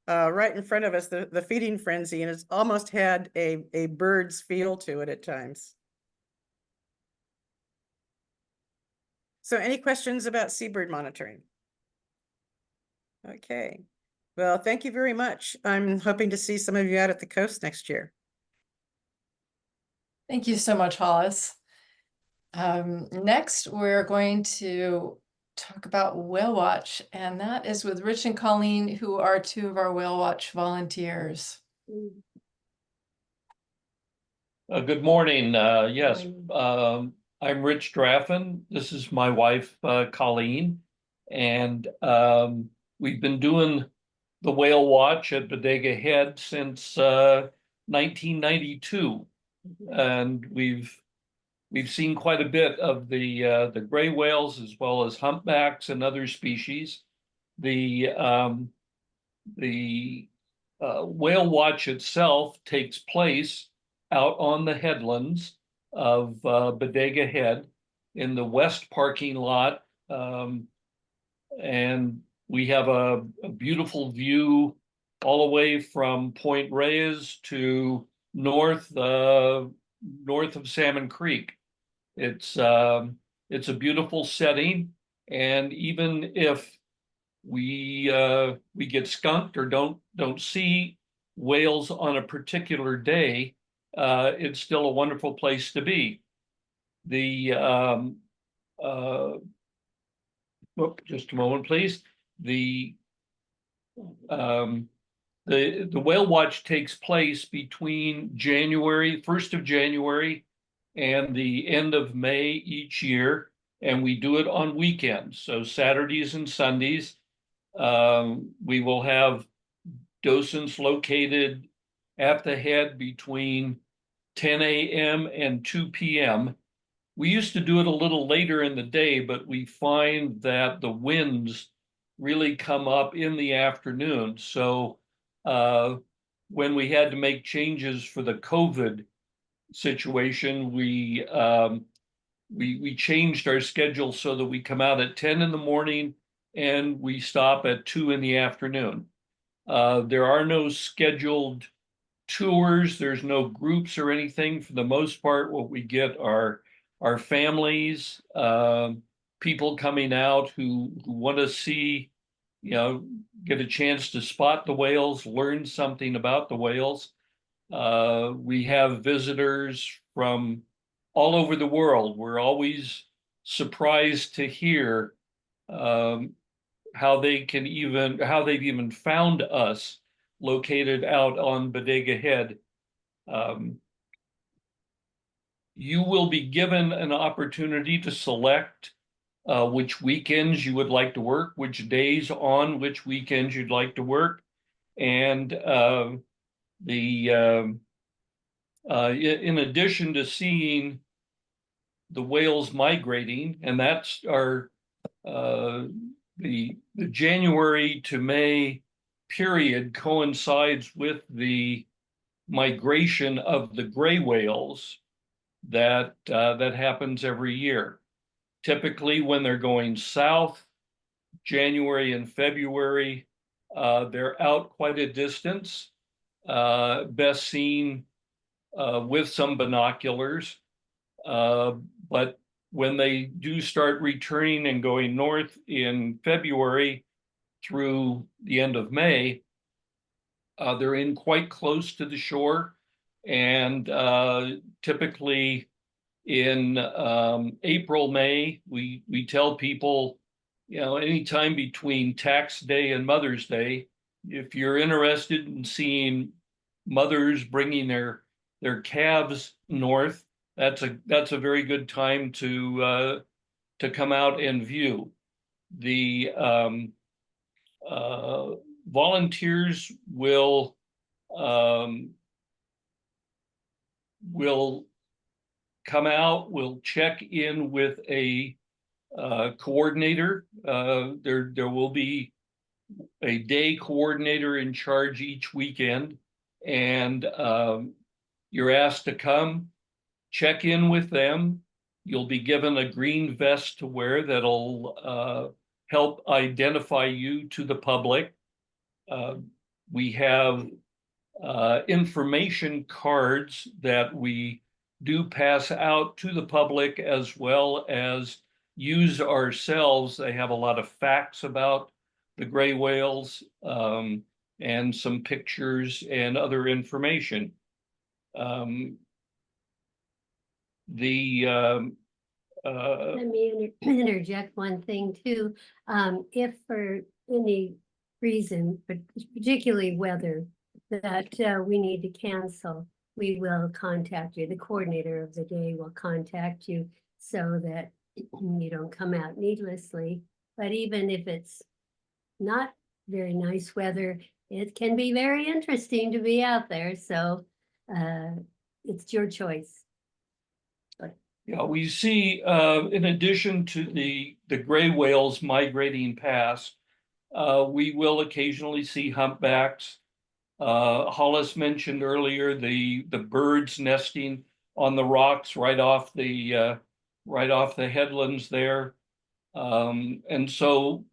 right in front of us, the feeding frenzy, and it's almost had a bird's feel to it at times. So any questions about seabird monitoring? Okay. Well, thank you very much. I'm hoping to see some of you out at the coast next year. Thank you so much, Hollis. Next, we're going to talk about Whale Watch, and that is with Rich and Colleen, who are 2 of our Whale Watch volunteers. Good morning. Yes, I'm Rich Draffin. This is my wife, Colleen, and we've been doing the Whale Watch at Bodega Head since 1992, and we've seen quite a bit of the gray whales as well as humpbacks and other species. The whale watch itself takes place out on the headlands of Bodega Head in the west parking lot. And we have a beautiful view all the way from Point Reyes to north of Salmon Creek. It's a beautiful setting, and even if we get skunked or don't see whales on a particular day, it's still a wonderful place to be. Just a moment, please. The whale watch takes place between 1st of January and the end of May each year, and we do it on weekends, so Saturdays and Sundays. We will have docents located at the head between 10 a.m. and 2 p.m. We used to do it a little later in the day, but we find that the winds really come up in the afternoon. So when we had to make changes for the COVID situation, we changed our schedule so that we come out at 10 in the morning and we stop at 2 in the afternoon. There are no scheduled tours. There's no groups or anything. For the most part, what we get are families, people coming out who want to see, get a chance to spot the whales, learn something about the whales. We have visitors from all over the world. We're always surprised to hear how they've even found us located out on Bodega Head. You will be given an opportunity to select which weekends you would like to work, which days on which weekends you'd like to work, and in addition to seeing the whales migrating, and that's our the January to May period coincides with the migration of the gray whales that happens every year. Typically, when they're going south, January and February, they're out quite a distance, best seen with some binoculars. But when they do start returning and going north in February through the end of May, they're in quite close to the shore. And typically in April, May, we tell people, anytime between Tax Day and Mother's Day, if you're interested in seeing mothers bringing their calves north, that's a very good time to come out and view. The volunteers will come out, will check in with a coordinator. There will be a day coordinator in charge each weekend, and you're asked to come, check in with them. You'll be given a green vest to wear that'll help identify you to the public. We have information cards that we do pass out to the public as well as use ourselves. They have a lot of facts about the gray whales and some pictures and other information. Let me interject one thing too. If for any reason, but particularly weather, that we need to cancel, we will contact you. The coordinator of the day will contact you so that you don't come out needlessly. But even if it's not very nice weather, it can be very interesting to be out there. So it's your choice. Yeah, we see, in addition to the gray whales migrating past, we will occasionally see humpbacks. Hollis mentioned earlier the birds nesting on the rocks right off the headlands there. And so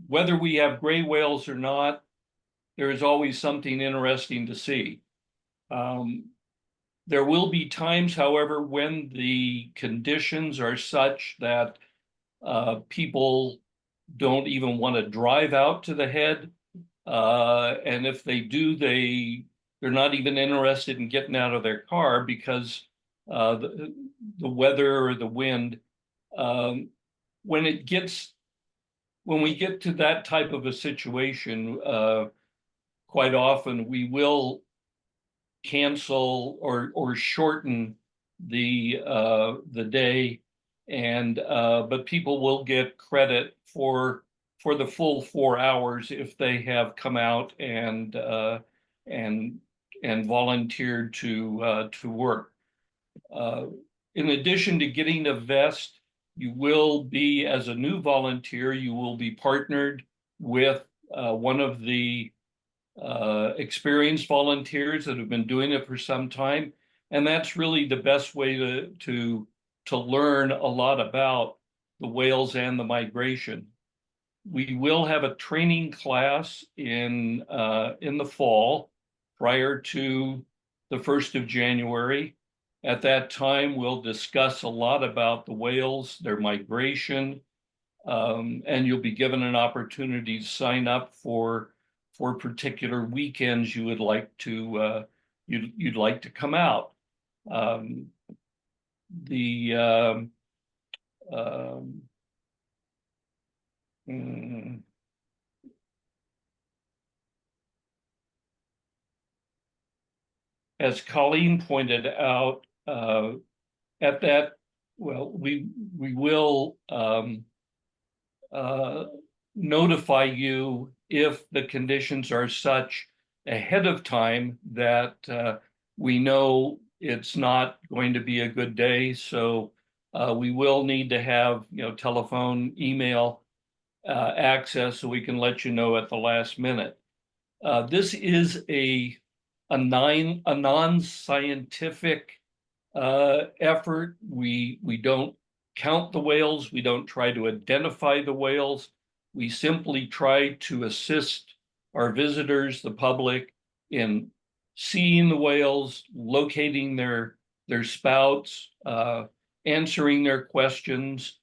whether we have gray whales or not, there is always something interesting to see. There will be times, however, when the conditions are such that people don't even want to drive out to the head. And if they do, they're not even interested in getting out of their car because the weather or the wind. When we get to that type of a situation, quite often we will cancel or shorten the day, and but people will get credit for the full 4 hours if they have come out and volunteered to work. In addition to getting a vest, you will be, as a new volunteer, you will be partnered with one of the experienced volunteers that have been doing it for some time. And that's really the best way to learn a lot about the whales and the migration. We will have a training class in the fall prior to the 1st of January. At that time, we'll discuss a lot about the whales, their migration, and you'll be given an opportunity to sign up for particular weekends you would like to you'd like to come out. As Colleen pointed out, at that, well, we will notify you if the conditions are such ahead of time that we know it's not going to be a good day. So we will need to have, telephone, email access so we can let you know at the last minute. This is a non-scientific effort. We don't count the whales. We don't try to identify the whales. We simply try to assist our visitors, the public, in seeing the whales, locating their spouts, answering their questions.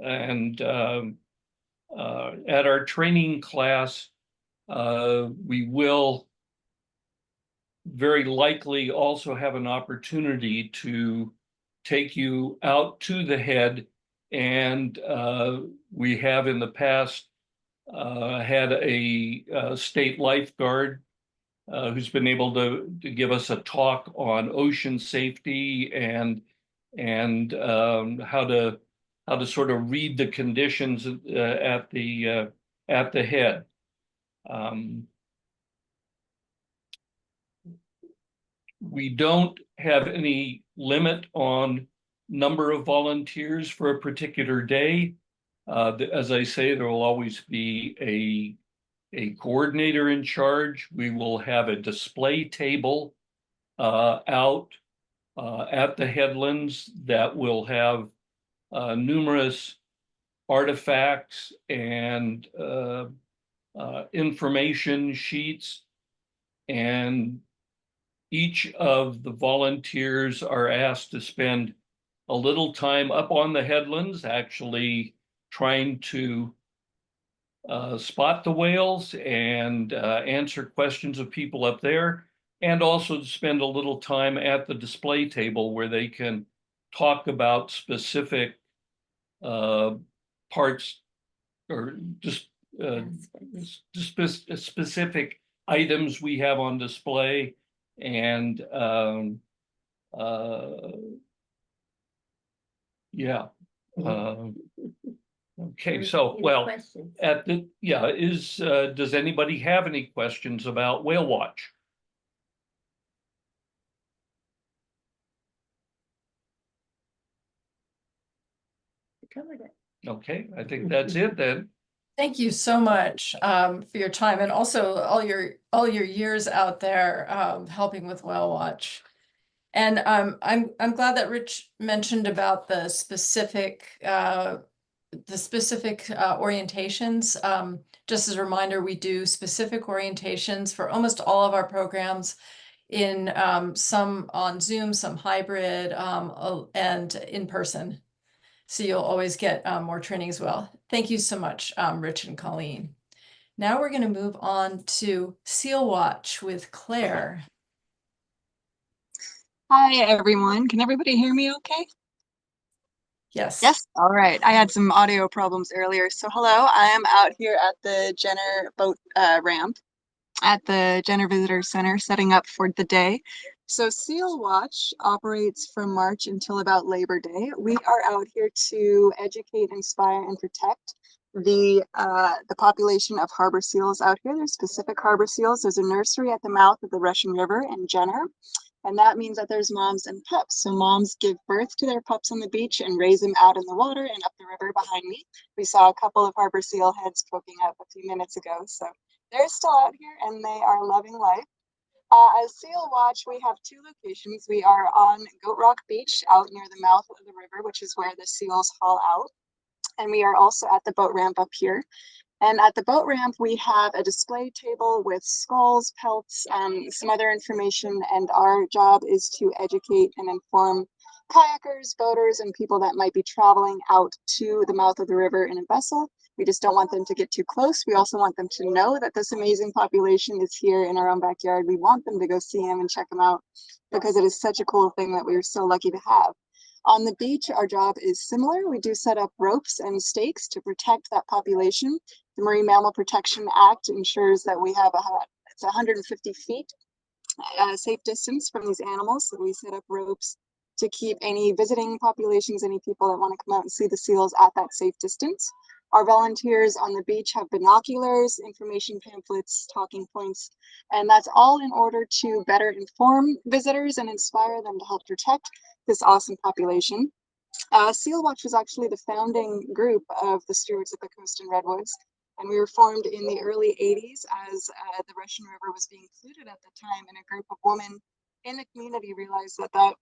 And at our training class, we will very likely also have an opportunity to take you out to the head, and we have in the past had a state lifeguard who's been able to give us a talk on ocean safety and how to sort of read the conditions at the head. We don't have any limit on number of volunteers for a particular day. As I say, there will always be a coordinator in charge. We will have a display table out at the headlands that will have numerous artifacts and information sheets, and each of the volunteers are asked to spend a little time up on the headlands, actually trying to spot the whales and answer questions of people up there, and also to spend a little time at the display table where they can talk about specific parts or just specific items we have on display. And yeah. Okay, so well, does anybody have any questions about Whale Watch? Covered it. Okay, I think that's it then. Thank you so much for your time and also all your years out there helping with Whale Watch. And I'm glad that Rich mentioned about the specific orientations. Just as a reminder, we do specific orientations for almost all of our programs in some on Zoom, some hybrid, and in person. So you'll always get more training as well. Thank you so much, Rich and Colleen. Now we're going to move on to Seal Watch with Claire. Hi, everyone. Can everybody hear me okay? Yes. Yes. All right. I had some audio problems earlier. So hello, I am out here at the Jenner boat ramp at the Jenner Visitor Center setting up for the day. So Seal Watch operates from March until about Labor Day. We are out here to educate, inspire, and protect the population of harbor seals out here. There's specific harbor seals. There's a nursery at the mouth of the Russian River in Jenner. And that means that there's moms and pups. So moms give birth to their pups on the beach and raise them out in the water and up the river behind me. We saw a couple of harbor seal heads poking up a few minutes ago. So they're still out here and they are loving life. As Seal Watch, we have two locations. We are on Goat Rock Beach out near the mouth of the river, which is where the seals haul out. And we are also at the boat ramp up here. And at the boat ramp, we have a display table with skulls, pelts, some other information. And our job is to educate and inform kayakers, boaters, and people that might be traveling out to the mouth of the river in a vessel. We just don't want them to get too close. We also want them to know that this amazing population is here in our own backyard. We want them to go see them and check them out because it is such a cool thing that we are so lucky to have. On the beach, our job is similar. We do set up ropes and stakes to protect that population. The Marine Mammal Protection Act ensures that we have it's 150 feet safe distance from these animals. So we set up ropes to keep any visiting populations, any people that want to come out and see the seals at that safe distance. Our volunteers on the beach have binoculars, information pamphlets, talking points, and that's all in order to better inform visitors and inspire them to help protect this awesome population. Seal Watch was actually the founding group of the Stewards of the Coast and Redwoods, and we were formed in the early 80s as the Russian River was being polluted at the time, and a group of women in the community realized that that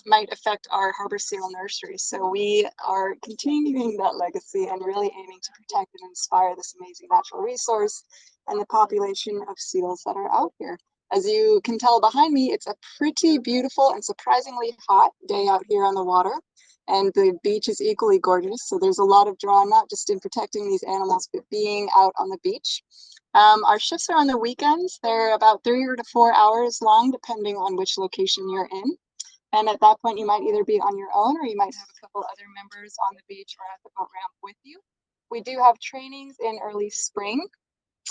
might affect our harbor seal nursery. So we are continuing that legacy and really aiming to protect and inspire this amazing natural resource and the population of seals that are out here. As you can tell behind me, it's a pretty beautiful and surprisingly hot day out here on the water. And the beach is equally gorgeous. So there's a lot of draw, not just in protecting these animals, but being out on the beach. Our shifts are on the weekends. They're about 3 to 4 hours long, depending on which location you're in. And at that point, you might either be on your own or you might have a couple other members on the beach or at the boat ramp with you. We do have trainings in early spring.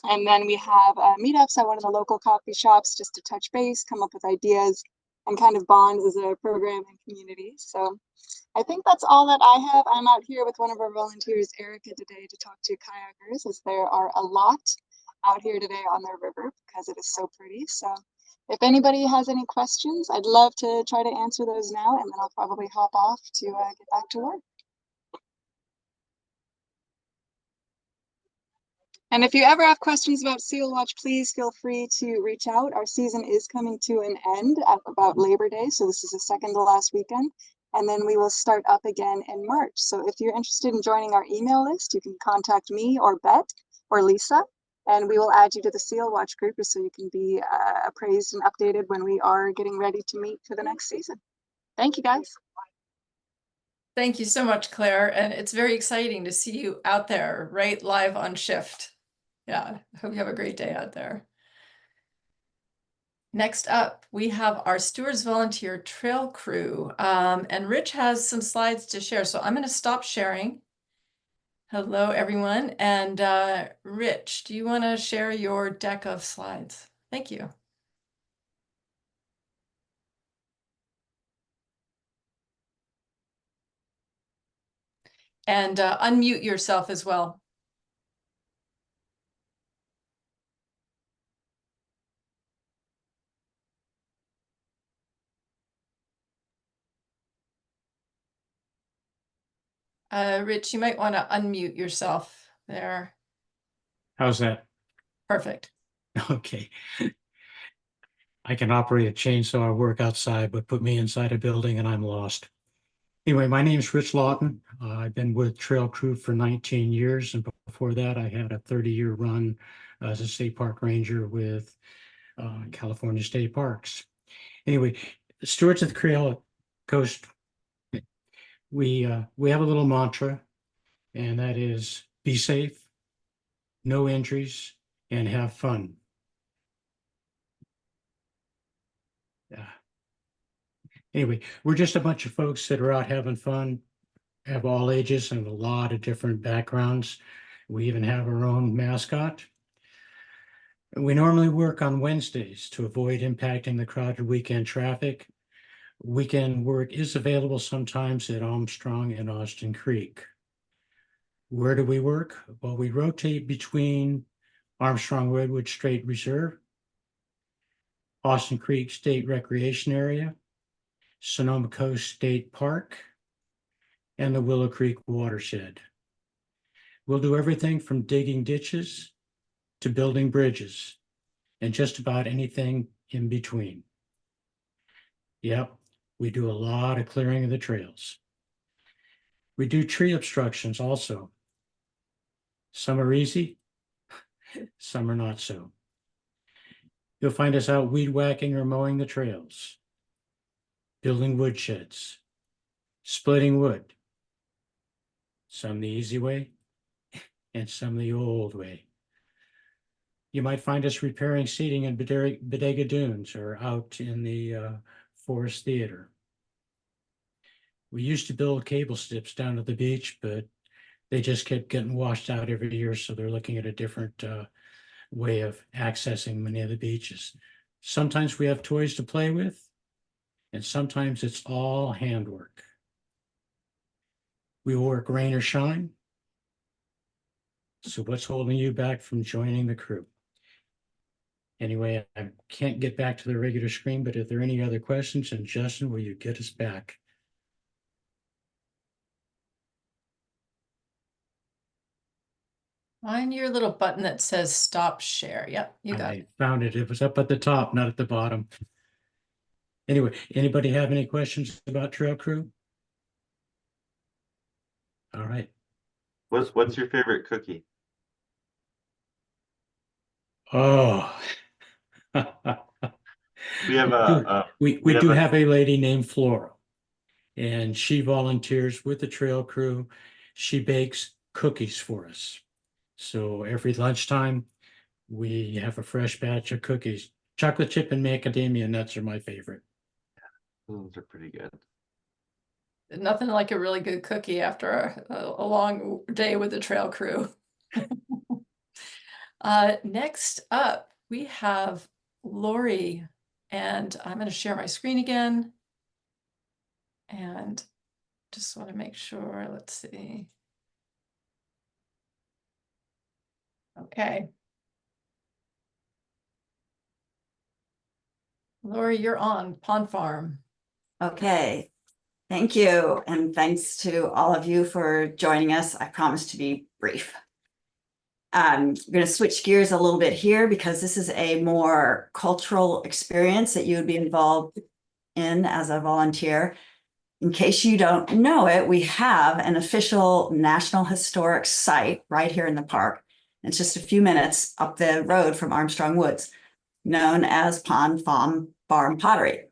And then we have meetups at one of the local coffee shops just to touch base, come up with ideas, and kind of bond as a program and community. So I think that's all that I have. I'm out here with one of our volunteers, Erica, today to talk to kayakers, as there are a lot out here today on the river because it is so pretty. So if anybody has any questions, I'd love to try to answer those now, and then I'll probably hop off to get back to work. And if you ever have questions about Seal Watch, please feel free to reach out. Our season is coming to an end at about Labor Day, so this is the second to last weekend. And then we will start up again in March. So if you're interested in joining our email list, you can contact me or Bet or Lisa, and we will add you to the Seal Watch group so you can be appraised and updated when we are getting ready to meet for the next season. Thank you, guys. Thank you so much, Claire. And it's very exciting to see you out there, right, live on shift. Yeah, hope you have a great day out there. Next up, we have our Stewards Volunteer Trail Crew, and Rich has some slides to share. So I'm going to stop sharing. Hello, everyone. And Rich, do you want to share your deck of slides? Thank you. And unmute yourself as well. Rich, you might want to unmute yourself there. How's that? Perfect. Okay. I can operate a chainsaw or work outside, but put me inside a building and I'm lost. Anyway, my name's Rich Lawton. I've been with Trail Crew for 19 years, and before that, I had a 30-year run as a state park ranger with California State Parks. Anyway, Stewards of the Trail Coast, we have a little mantra, and that is be safe, no injuries, and have fun. Anyway, we're just a bunch of folks that are out having fun, have all ages and a lot of different backgrounds. We even have our own mascot. We normally work on Wednesdays to avoid impacting the crowded weekend traffic. Weekend work is available sometimes at Armstrong and Austin Creek. Where do we work? Well, we rotate between Armstrong Redwoods State Reserve, Austin Creek State Recreation Area, Sonoma Coast State Park, and the Willow Creek Watershed. We'll do everything from digging ditches to building bridges and just about anything in between. Yep, we do a lot of clearing of the trails. We do tree obstructions also. Some are easy, some are not so. You'll find us out weed whacking or mowing the trails, building woodsheds, splitting wood, some the easy way and some the old way. You might find us repairing seating in Bodega Dunes or out in the Forest Theater. We used to build cable strips down at the beach, but they just kept getting washed out every year, so they're looking at a different way of accessing many of the beaches. Sometimes we have toys to play with, and sometimes it's all handwork. We will work rain or shine. So what's holding you back from joining the crew? Anyway, I can't get back to the regular screen, but if there are any other questions, and Justin, will you get us back? Find your little button that says stop share. Yep, you got it. I found it. It was up at the top, not at the bottom. Anyway, anybody have any questions about Trail Crew? All right. What's your favorite cookie? Oh. We have we do have a lady named Flora, and she volunteers with the Trail Crew. She bakes cookies for us. So every lunchtime, we have a fresh batch of cookies. Chocolate chip and macadamia nuts are my favorite. Those are pretty good. Nothing like a really good cookie after a long day with the Trail Crew. Next up, we have Lori, and I'm going to share my screen again. And just want to make sure, let's see. Okay. Lori, you're on Pond Farm. Okay, thank you. And thanks to all of you for joining us. I promise to be brief. I'm going to switch gears a little bit here because this is a more cultural experience that you would be involved in as a volunteer. In case you don't know it, we have an official National Historic Site right here in the park. It's just a few minutes up the road from Armstrong Woods, known as Pond Farm Pottery.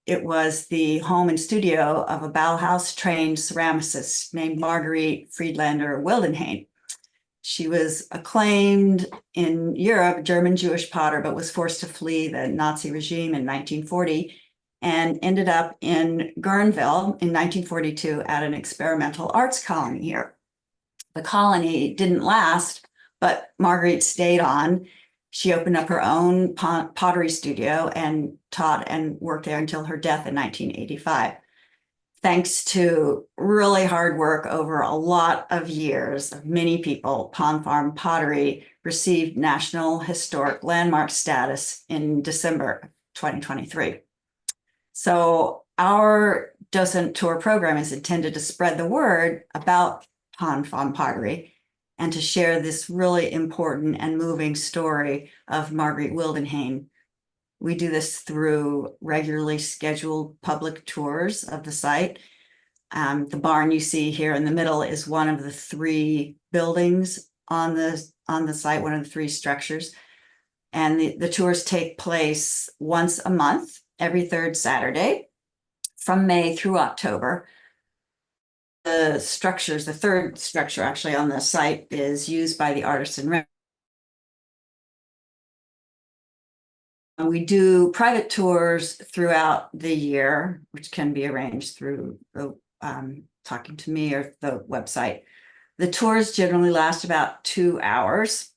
It was the home and studio of a Bauhaus-trained ceramicist named Marguerite Friedlander Wildenhain. She was acclaimed in Europe, German Jewish potter, but was forced to flee the Nazi regime in 1940 and ended up in Guerneville in 1942 at an experimental arts colony here. The colony didn't last, but Marguerite stayed on. She opened up her own pottery studio and taught and worked there until her death in 1985. Thanks to really hard work over a lot of years of many people, Pond Farm Pottery received National Historic Landmark status in December 2023. So our docent tour program is intended to spread the word about Pond Farm Pottery and to share this really important and moving story of Marguerite Wildenhain. We do this through regularly scheduled public tours of the site. The barn you see here in the middle is one of the 3 buildings on the site, one of the 3 structures. And the tours take place once a month, every 3rd Saturday, from May through October. The 3rd structure actually on the site is used by the Artisan. We do private tours throughout the year, which can be arranged through the talking to me or the website. The tours generally last about 2 hours,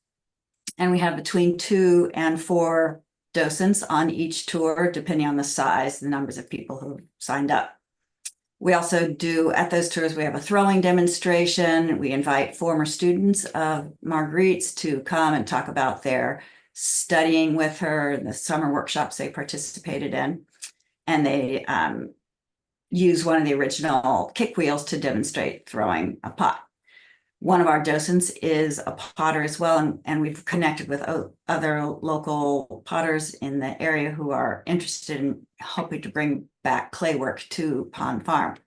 and we have between 2 and 4 docents on each tour, depending on the size, the numbers of people who signed up. We also do, at those tours, we have a throwing demonstration. We invite former students of Marguerite's to come and talk about their studying with her, the summer workshops they participated in. And they use one of the original kick wheels to demonstrate throwing a pot. One of our docents is a potter as well, and we've connected with other local potters in the area who are interested in helping to bring back clay work to Pond Farm.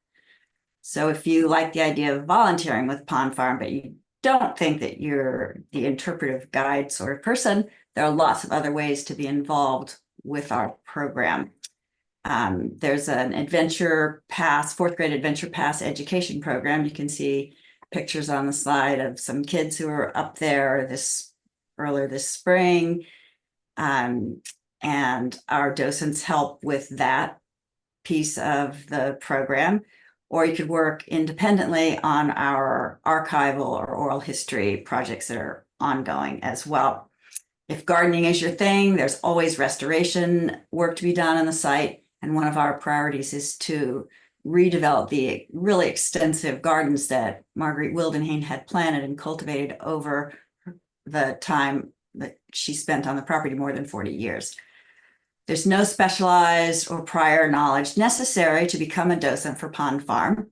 So if you like the idea of volunteering with Pond Farm, but you don't think that you're the interpretive guide sort of person, there are lots of other ways to be involved with our program. There's an adventure pass, 4th grade adventure pass education program. You can see pictures on the slide of some kids who are up there earlier this spring. And our docents help with that piece of the program. Or you could work independently on our archival or oral history projects that are ongoing as well. If gardening is your thing, there's always restoration work to be done on the site. And one of our priorities is to redevelop the really extensive gardens that Marguerite Wildenhain had planted and cultivated over the time that she spent on the property, more than 40 years. There's no specialized or prior knowledge necessary to become a docent for Pond Farm.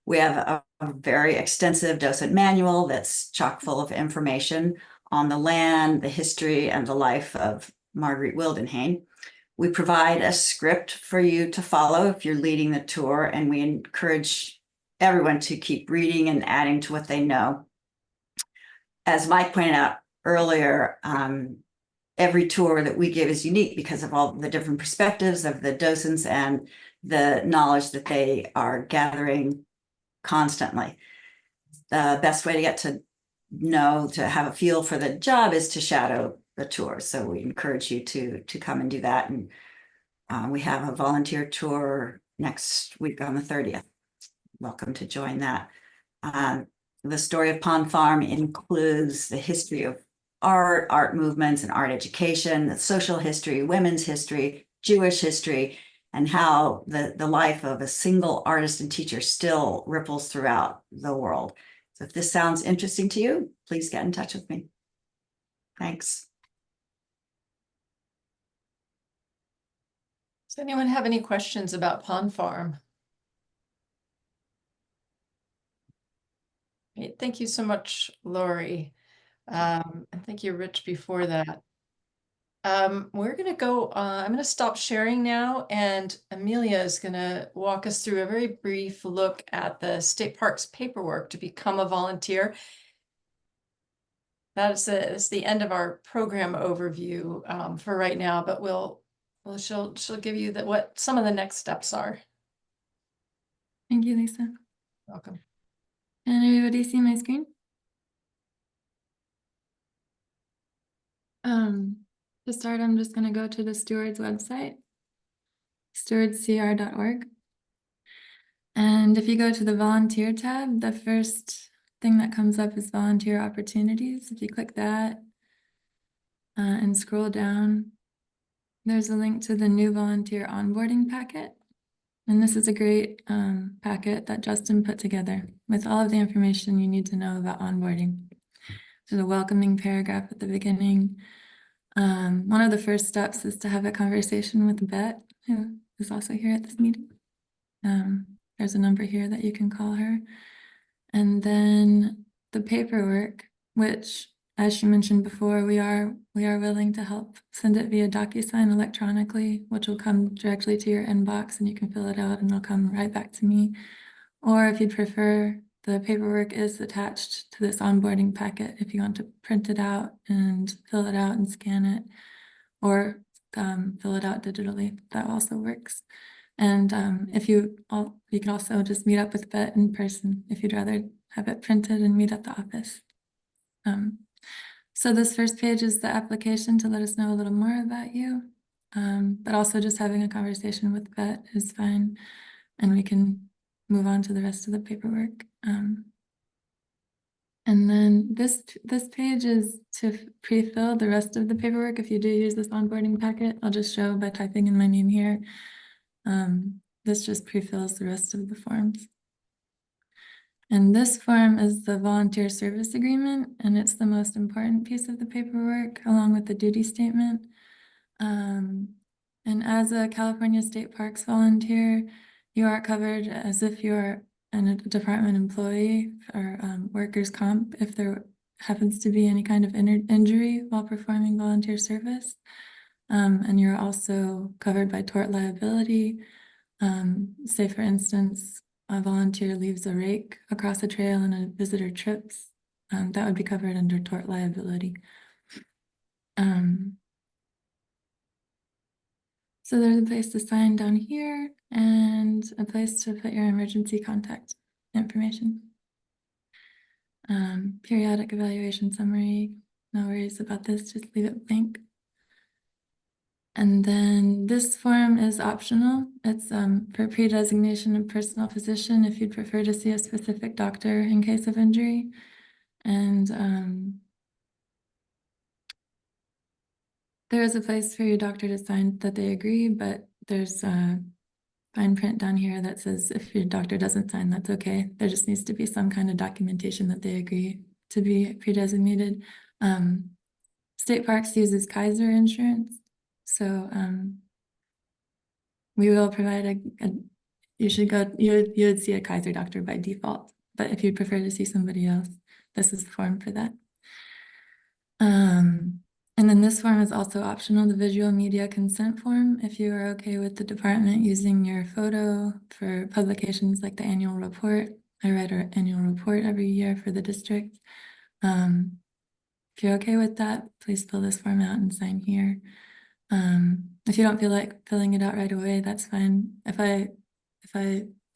We have a very extensive docent manual that's chock full of information on the land, the history, and the life of Marguerite Wildenhain. We provide a script for you to follow if you're leading the tour, and we encourage everyone to keep reading and adding to what they know. As Mike pointed out earlier, every tour that we give is unique because of all the different perspectives of the docents and the knowledge that they are gathering constantly. The best way to get to know, to have a feel for the job is to shadow the tour. So we encourage you to come and do that. And we have a volunteer tour next week on the 30th. Welcome to join that. The story of Pond Farm includes the history of art movements and art education, the social history, women's history, Jewish history, and how the life of a single artist and teacher still ripples throughout the world. So if this sounds interesting to you, please get in touch with me. Thanks. Does anyone have any questions about Pond Farm? Great. Thank you so much, Lori. And thank you, Rich, before that. We're going to go, I'm going to stop sharing now, and Amelia is going to walk us through a very brief look at the state parks paperwork to become a volunteer. That's the end of our program overview for right now, but she'll give you what some of the next steps are. Thank you, Lisa. Welcome. Can everybody see my screen? To start, I'm just going to go to the Stewards website, stewardscr.org. And if you go to the volunteer tab, the first thing that comes up is volunteer opportunities. If you click that and scroll down, there's a link to the new volunteer onboarding packet. And this is a great packet that Justin put together with all of the information you need to know about onboarding. There's a welcoming paragraph at the beginning. One of the first steps is to have a conversation with Bet, who is also here at this meeting. There's a number here that you can call her. And then the paperwork which, as she mentioned before, we are willing to help send it via DocuSign electronically, which will come directly to your inbox and you can fill it out and it'll come right back to me. Or if you'd prefer, the paperwork is attached to this onboarding packet if you want to print it out and fill it out and scan it, or fill it out digitally. That also works. And you can also just meet up with Bette in person if you'd rather have it printed and meet at the office. So this first page is the application to let us know a little more about you, but also just having a conversation with Bette is fine, and we can move on to the rest of the paperwork. And then this page is to pre-fill the rest of the paperwork. If you do use this onboarding packet, I'll just show by typing in my name here. This just pre-fills the rest of the forms. And this form is the volunteer service agreement, and it's the most important piece of the paperwork, along with the duty statement. And as a California State Parks volunteer, you are covered as if you're a department employee or workers' comp if there happens to be any kind of injury while performing volunteer service. And you're also covered by tort liability. Say, for instance, a volunteer leaves a rake across a trail and a visitor trips, that would be covered under tort liability. So there's a place to sign down here and a place to put your emergency contact information. Periodic evaluation summary, no worries about this, just leave it blank. And then this form is optional. It's for pre-designation of personal physician if you'd prefer to see a specific doctor in case of injury. And there is a place for your doctor to sign that they agree, but there's a fine print down here that says if your doctor doesn't sign, that's okay. There just needs to be some kind of documentation that they agree to be pre-designated. State Parks uses Kaiser insurance. So we will provide you would see a Kaiser doctor by default, but if you prefer to see somebody else, this is the form for that. And then this form is also optional, the visual media consent form, if you are okay with the department using your photo for publications like the annual report. I write our annual report every year for the district. If you're okay with that, please fill this form out and sign here. If you don't feel like filling it out right away, that's fine. If I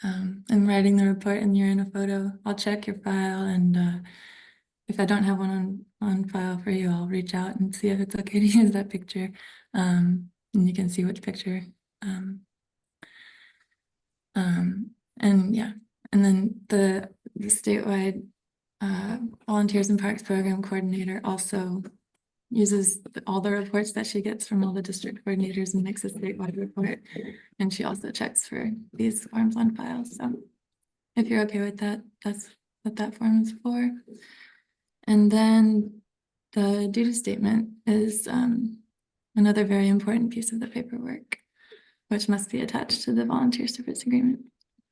am writing the report and you're in a photo, I'll check your file, and if I don't have one on file for you, I'll reach out and see if it's okay to use that picture. And you can see which picture. And yeah, and then the statewide Volunteers in Parks Program Coordinator also uses all the reports that she gets from all the district coordinators and makes a statewide report. And she also checks for these forms on file. So if you're okay with that, that's what that form is for. And then the duty statement is another very important piece of the paperwork, which must be attached to the volunteer service agreement.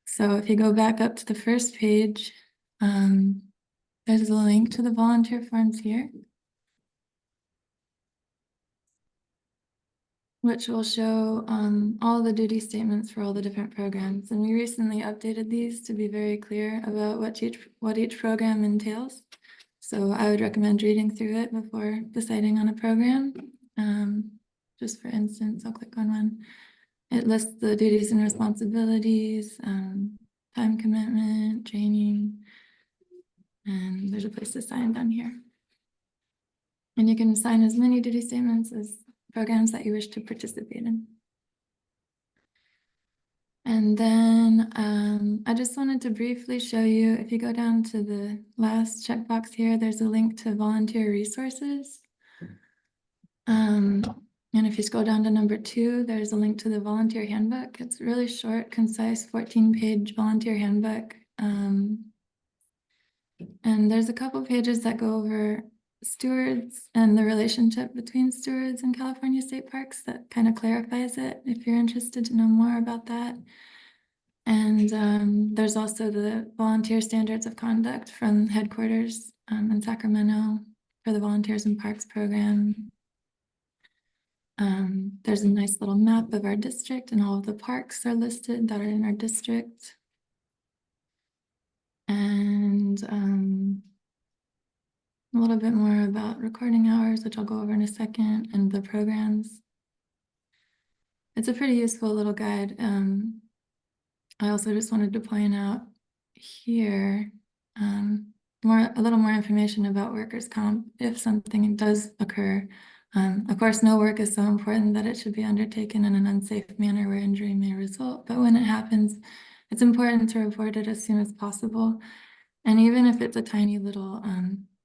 So if you go back up to the first page, there's a link to the volunteer forms here, which will show all the duty statements for all the different programs. And we recently updated these to be very clear about what each program entails. So I would recommend reading through it before deciding on a program. Just for instance, I'll click on one. It lists the duties and responsibilities, time commitment, training, and there's a place to sign down here. And you can sign as many duty statements as programs that you wish to participate in. And then I just wanted to briefly show you, if you go down to the last checkbox here, there's a link to volunteer resources. And if you scroll down to number 2, there's a link to the volunteer handbook. It's really short, concise, 14-page volunteer handbook. And there's a couple pages that go over stewards and the relationship between stewards and California State Parks that kind of clarifies it if you're interested to know more about that. And there's also the volunteer standards of conduct from headquarters in Sacramento for the Volunteers in Parks program. There's a nice little map of our district, and all of the parks are listed that are in our district. And a little bit more about recording hours, which I'll go over in a second, and the programs. It's a pretty useful little guide. I also just wanted to point out here a little more information about workers' comp if something does occur. Of course, no work is so important that it should be undertaken in an unsafe manner where injury may result. But when it happens, it's important to report it as soon as possible. And even if it's a tiny little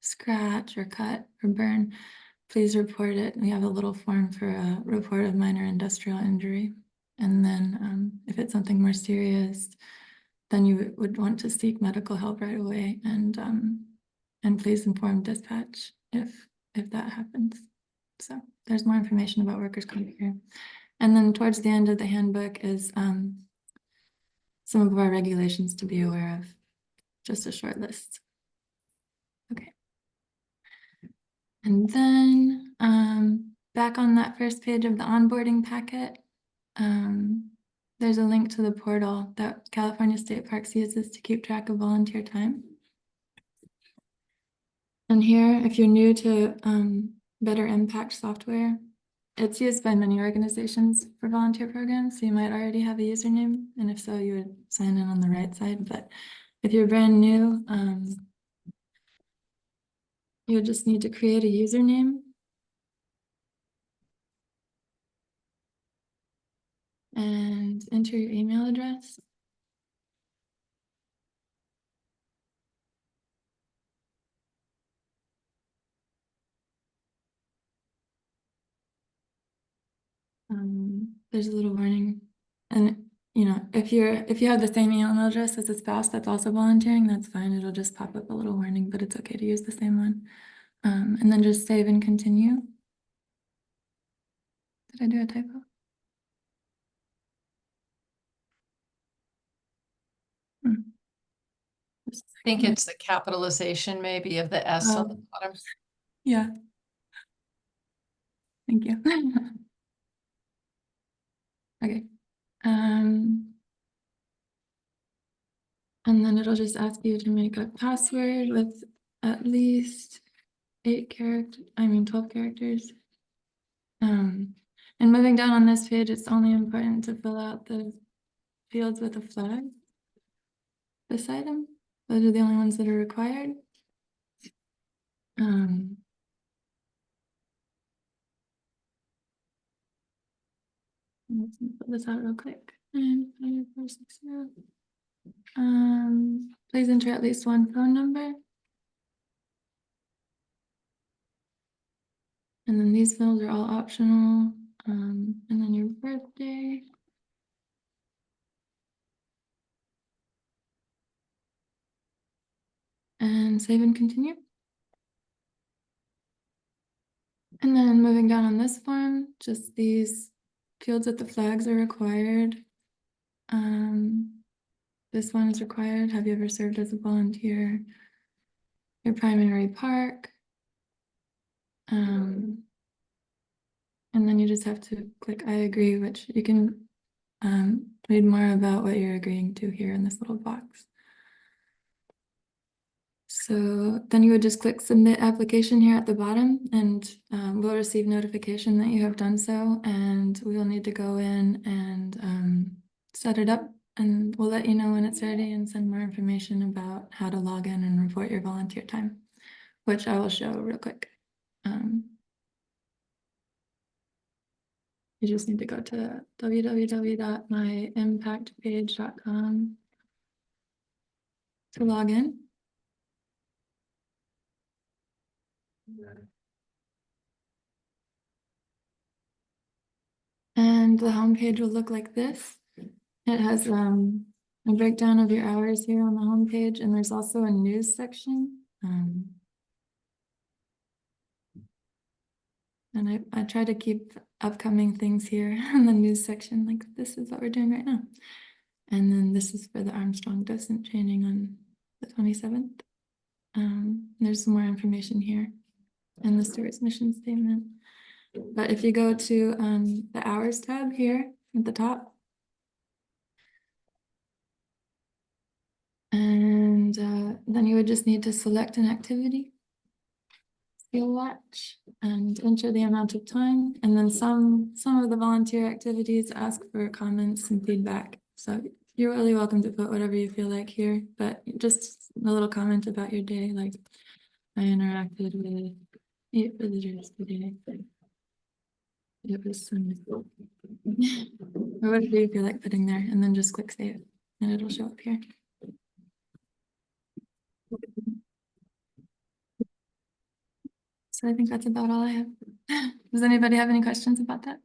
scratch or cut or burn, please report it. We have a little form for a report of minor industrial injury. And then if it's something more serious, then you would want to seek medical help right away, and please inform dispatch if that happens. So there's more information about workers' comp here. And then towards the end of the handbook is some of our regulations to be aware of, just a short list. Okay. And then back on that first page of the onboarding packet, there's a link to the portal that California State Parks uses to keep track of volunteer time. And here, if you're new to Better Impact software, it's used by many organizations for volunteer programs, so you might already have a username, and if so, you would sign in on the right side. But if you're brand new, you would just need to create a username. And enter your email address. There's a little warning, and if you have the same email address as a spouse that's also volunteering, that's fine. It'll just pop up a little warning, but it's okay to use the same one. And then just save and continue. Did I do a typo? I think it's the capitalization maybe of the S on the bottom. Yeah. Thank you. Okay. And then it'll just ask you to make a password with at least 12 characters. And moving down on this page, it's only important to fill out the fields with a flag beside them. Those are the only ones that are required. Let's fill this out real quick. And 5460. Please enter at least one phone number. And then these fields are all optional. And then your birthday. And save and continue. And then moving down on this form, just these fields with the flags are required. This one is required. Have you ever served as a volunteer? Your primary park. And then you just have to click I agree, which you can read more about what you're agreeing to here in this little box. So then you would just click submit application here at the bottom, and we'll receive notification that you have done so, and we will need to go in and set it up, and we'll let you know when it's ready and send more information about how to log in and report your volunteer time, which I will show real quick. You just need to go to www.myimpactpage.com to log in. And the homepage will look like this. It has a breakdown of your hours here on the homepage, and there's also a news section. And I try to keep upcoming things here in the news section, like this is what we're doing right now. And then this is for the Armstrong docent training on the 27th. There's some more information here in the Stewards mission statement. But if you go to the hours tab here at the top, and then you would just need to select an activity, seal watch, and enter the amount of time. And then some of the volunteer activities ask for comments and feedback. So you're really welcome to put whatever you feel like here, but just a little comment about your day, like I interacted with 8 visitors today. It was some, or whatever you feel like putting there, and then just click save, and it'll show up here. So I think that's about all I have. Does anybody have any questions about that?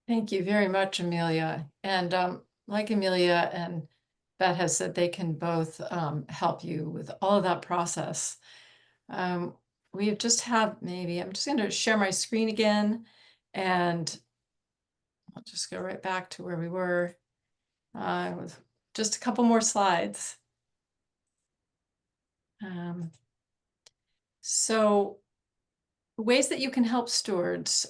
Thank you very much, Amelia. And like Amelia and Beth has said, they can both help you with all of that process. We just have maybe, I'm just going to share my screen again, and I'll just go right back to where we were with just a couple more slides. So ways that you can help stewards.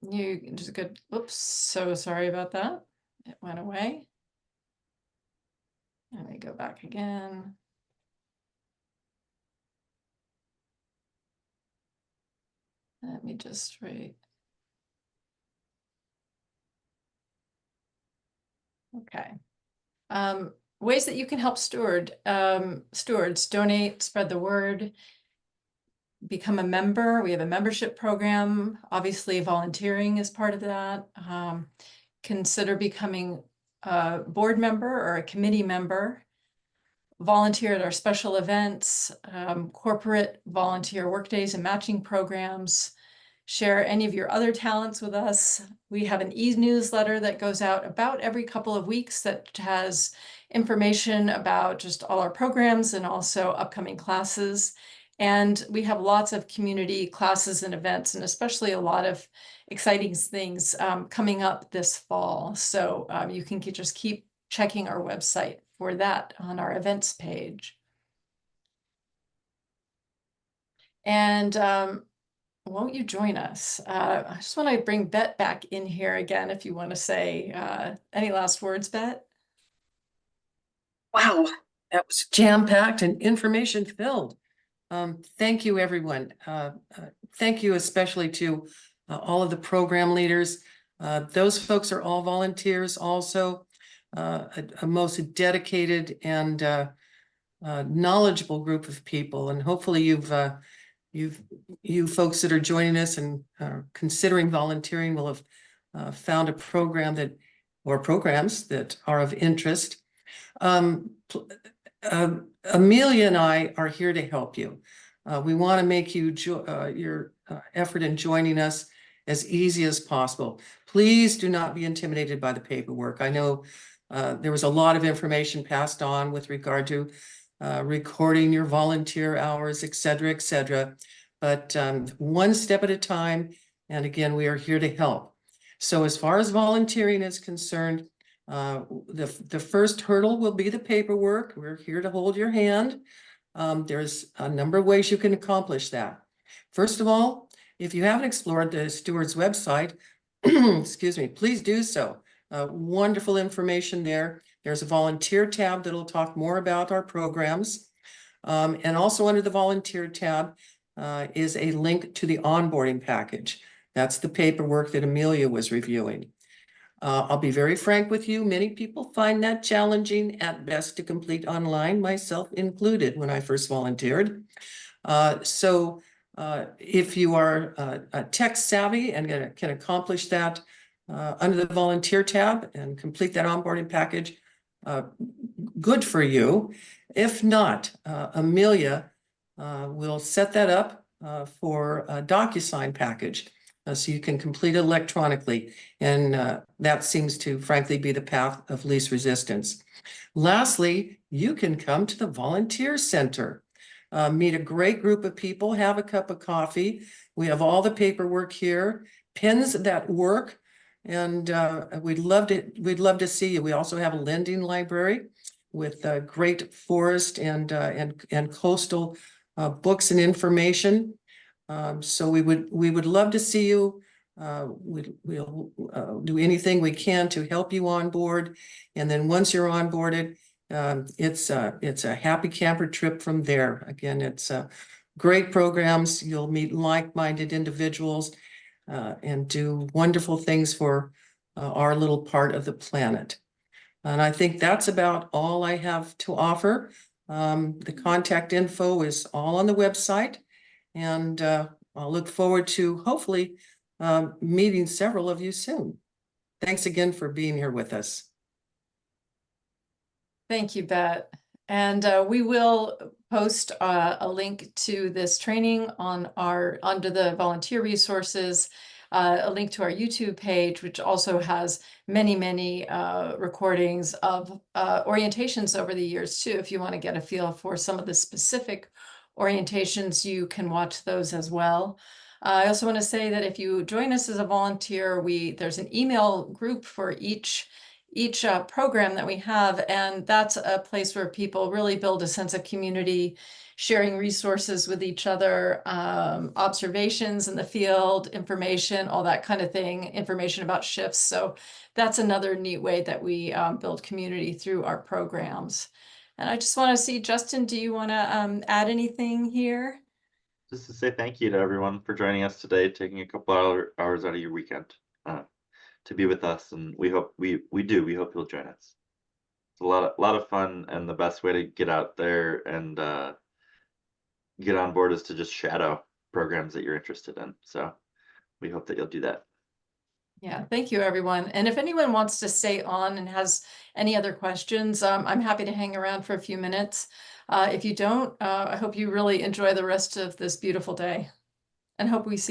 You just good. Oops, so sorry about that. It went away. Let me go back again. Let me just write. Okay. Ways that you can help stewards: donate, spread the word, become a member. We have a membership program. Obviously, volunteering is part of that. Consider becoming a board member or a committee member. Volunteer at our special events, corporate volunteer workdays and matching programs. Share any of your other talents with us. We have an e-newsletter that goes out about every couple of weeks that has information about just all our programs and also upcoming classes. And we have lots of community classes and events, and especially a lot of exciting things coming up this fall. So you can just keep checking our website for that on our events page. And won't you join us? I just want to bring Bet back in here again, if you want to say any last words, Bet. Wow, that was jam-packed and information-filled. Thank you, everyone. Thank you especially to all of the program leaders. Those folks are all volunteers also, a most dedicated and knowledgeable group of people. And hopefully you folks that are joining us and considering volunteering will have found a program or programs that are of interest. Amelia and I are here to help you. We want to make your effort in joining us as easy as possible. Please do not be intimidated by the paperwork. I know there was a lot of information passed on with regard to recording your volunteer hours, et cetera, but one step at a time. And again, we are here to help. So as far as volunteering is concerned, the first hurdle will be the paperwork. We're here to hold your hand. There's a number of ways you can accomplish that. First of all, if you haven't explored the Stewards website, excuse me, please do so. Wonderful information there. There's a volunteer tab that'll talk more about our programs. And also under the volunteer tab is a link to the onboarding package. That's the paperwork that Amelia was reviewing. I'll be very frank with you. Many people find that challenging at best to complete online, myself included, when I first volunteered. So if you are tech savvy and can accomplish that under the volunteer tab and complete that onboarding package, good for you. If not, Amelia will set that up for a DocuSign package. So you can complete it electronically. And that seems to, frankly, be the path of least resistance. Lastly, you can come to the Volunteer Center, meet a great group of people, have a cup of coffee. We have all the paperwork here, pins that work. And we'd love to see you. We also have a lending library with great forest and coastal books and information. So we would love to see you. We'll do anything we can to help you on board. And then once you're onboarded, it's a happy camper trip from there. Again, it's great programs. You'll meet like-minded individuals and do wonderful things for our little part of the planet. And I think that's about all I have to offer. The contact info is all on the website, and I'll look forward to hopefully meeting several of you soon. Thanks again for being here with us. Thank you, Bet. And we will post a link to this training on under the volunteer resources, a link to our YouTube page, which also has many recordings of orientations over the years too. If you want to get a feel for some of the specific orientations, you can watch those as well. I also want to say that if you join us as a volunteer, there's an email group for each program that we have, and that's a place where people really build a sense of community, sharing resources with each other, observations in the field, information, all that kind of thing, information about shifts. So that's another neat way that we build community through our programs. And I just want to see, Justin, do you want to add anything here? Just to say thank you to everyone for joining us today, taking a couple hours out of your weekend to be with us, and we hope we hope you'll join us. It's a lot of fun, and the best way to get out there and get on board is to just shadow programs that you're interested in. So we hope that you'll do that. Yeah, thank you, everyone. And if anyone wants to stay on and has any other questions, I'm happy to hang around for a few minutes. If you don't, I hope you really enjoy the rest of this beautiful day, and hope we see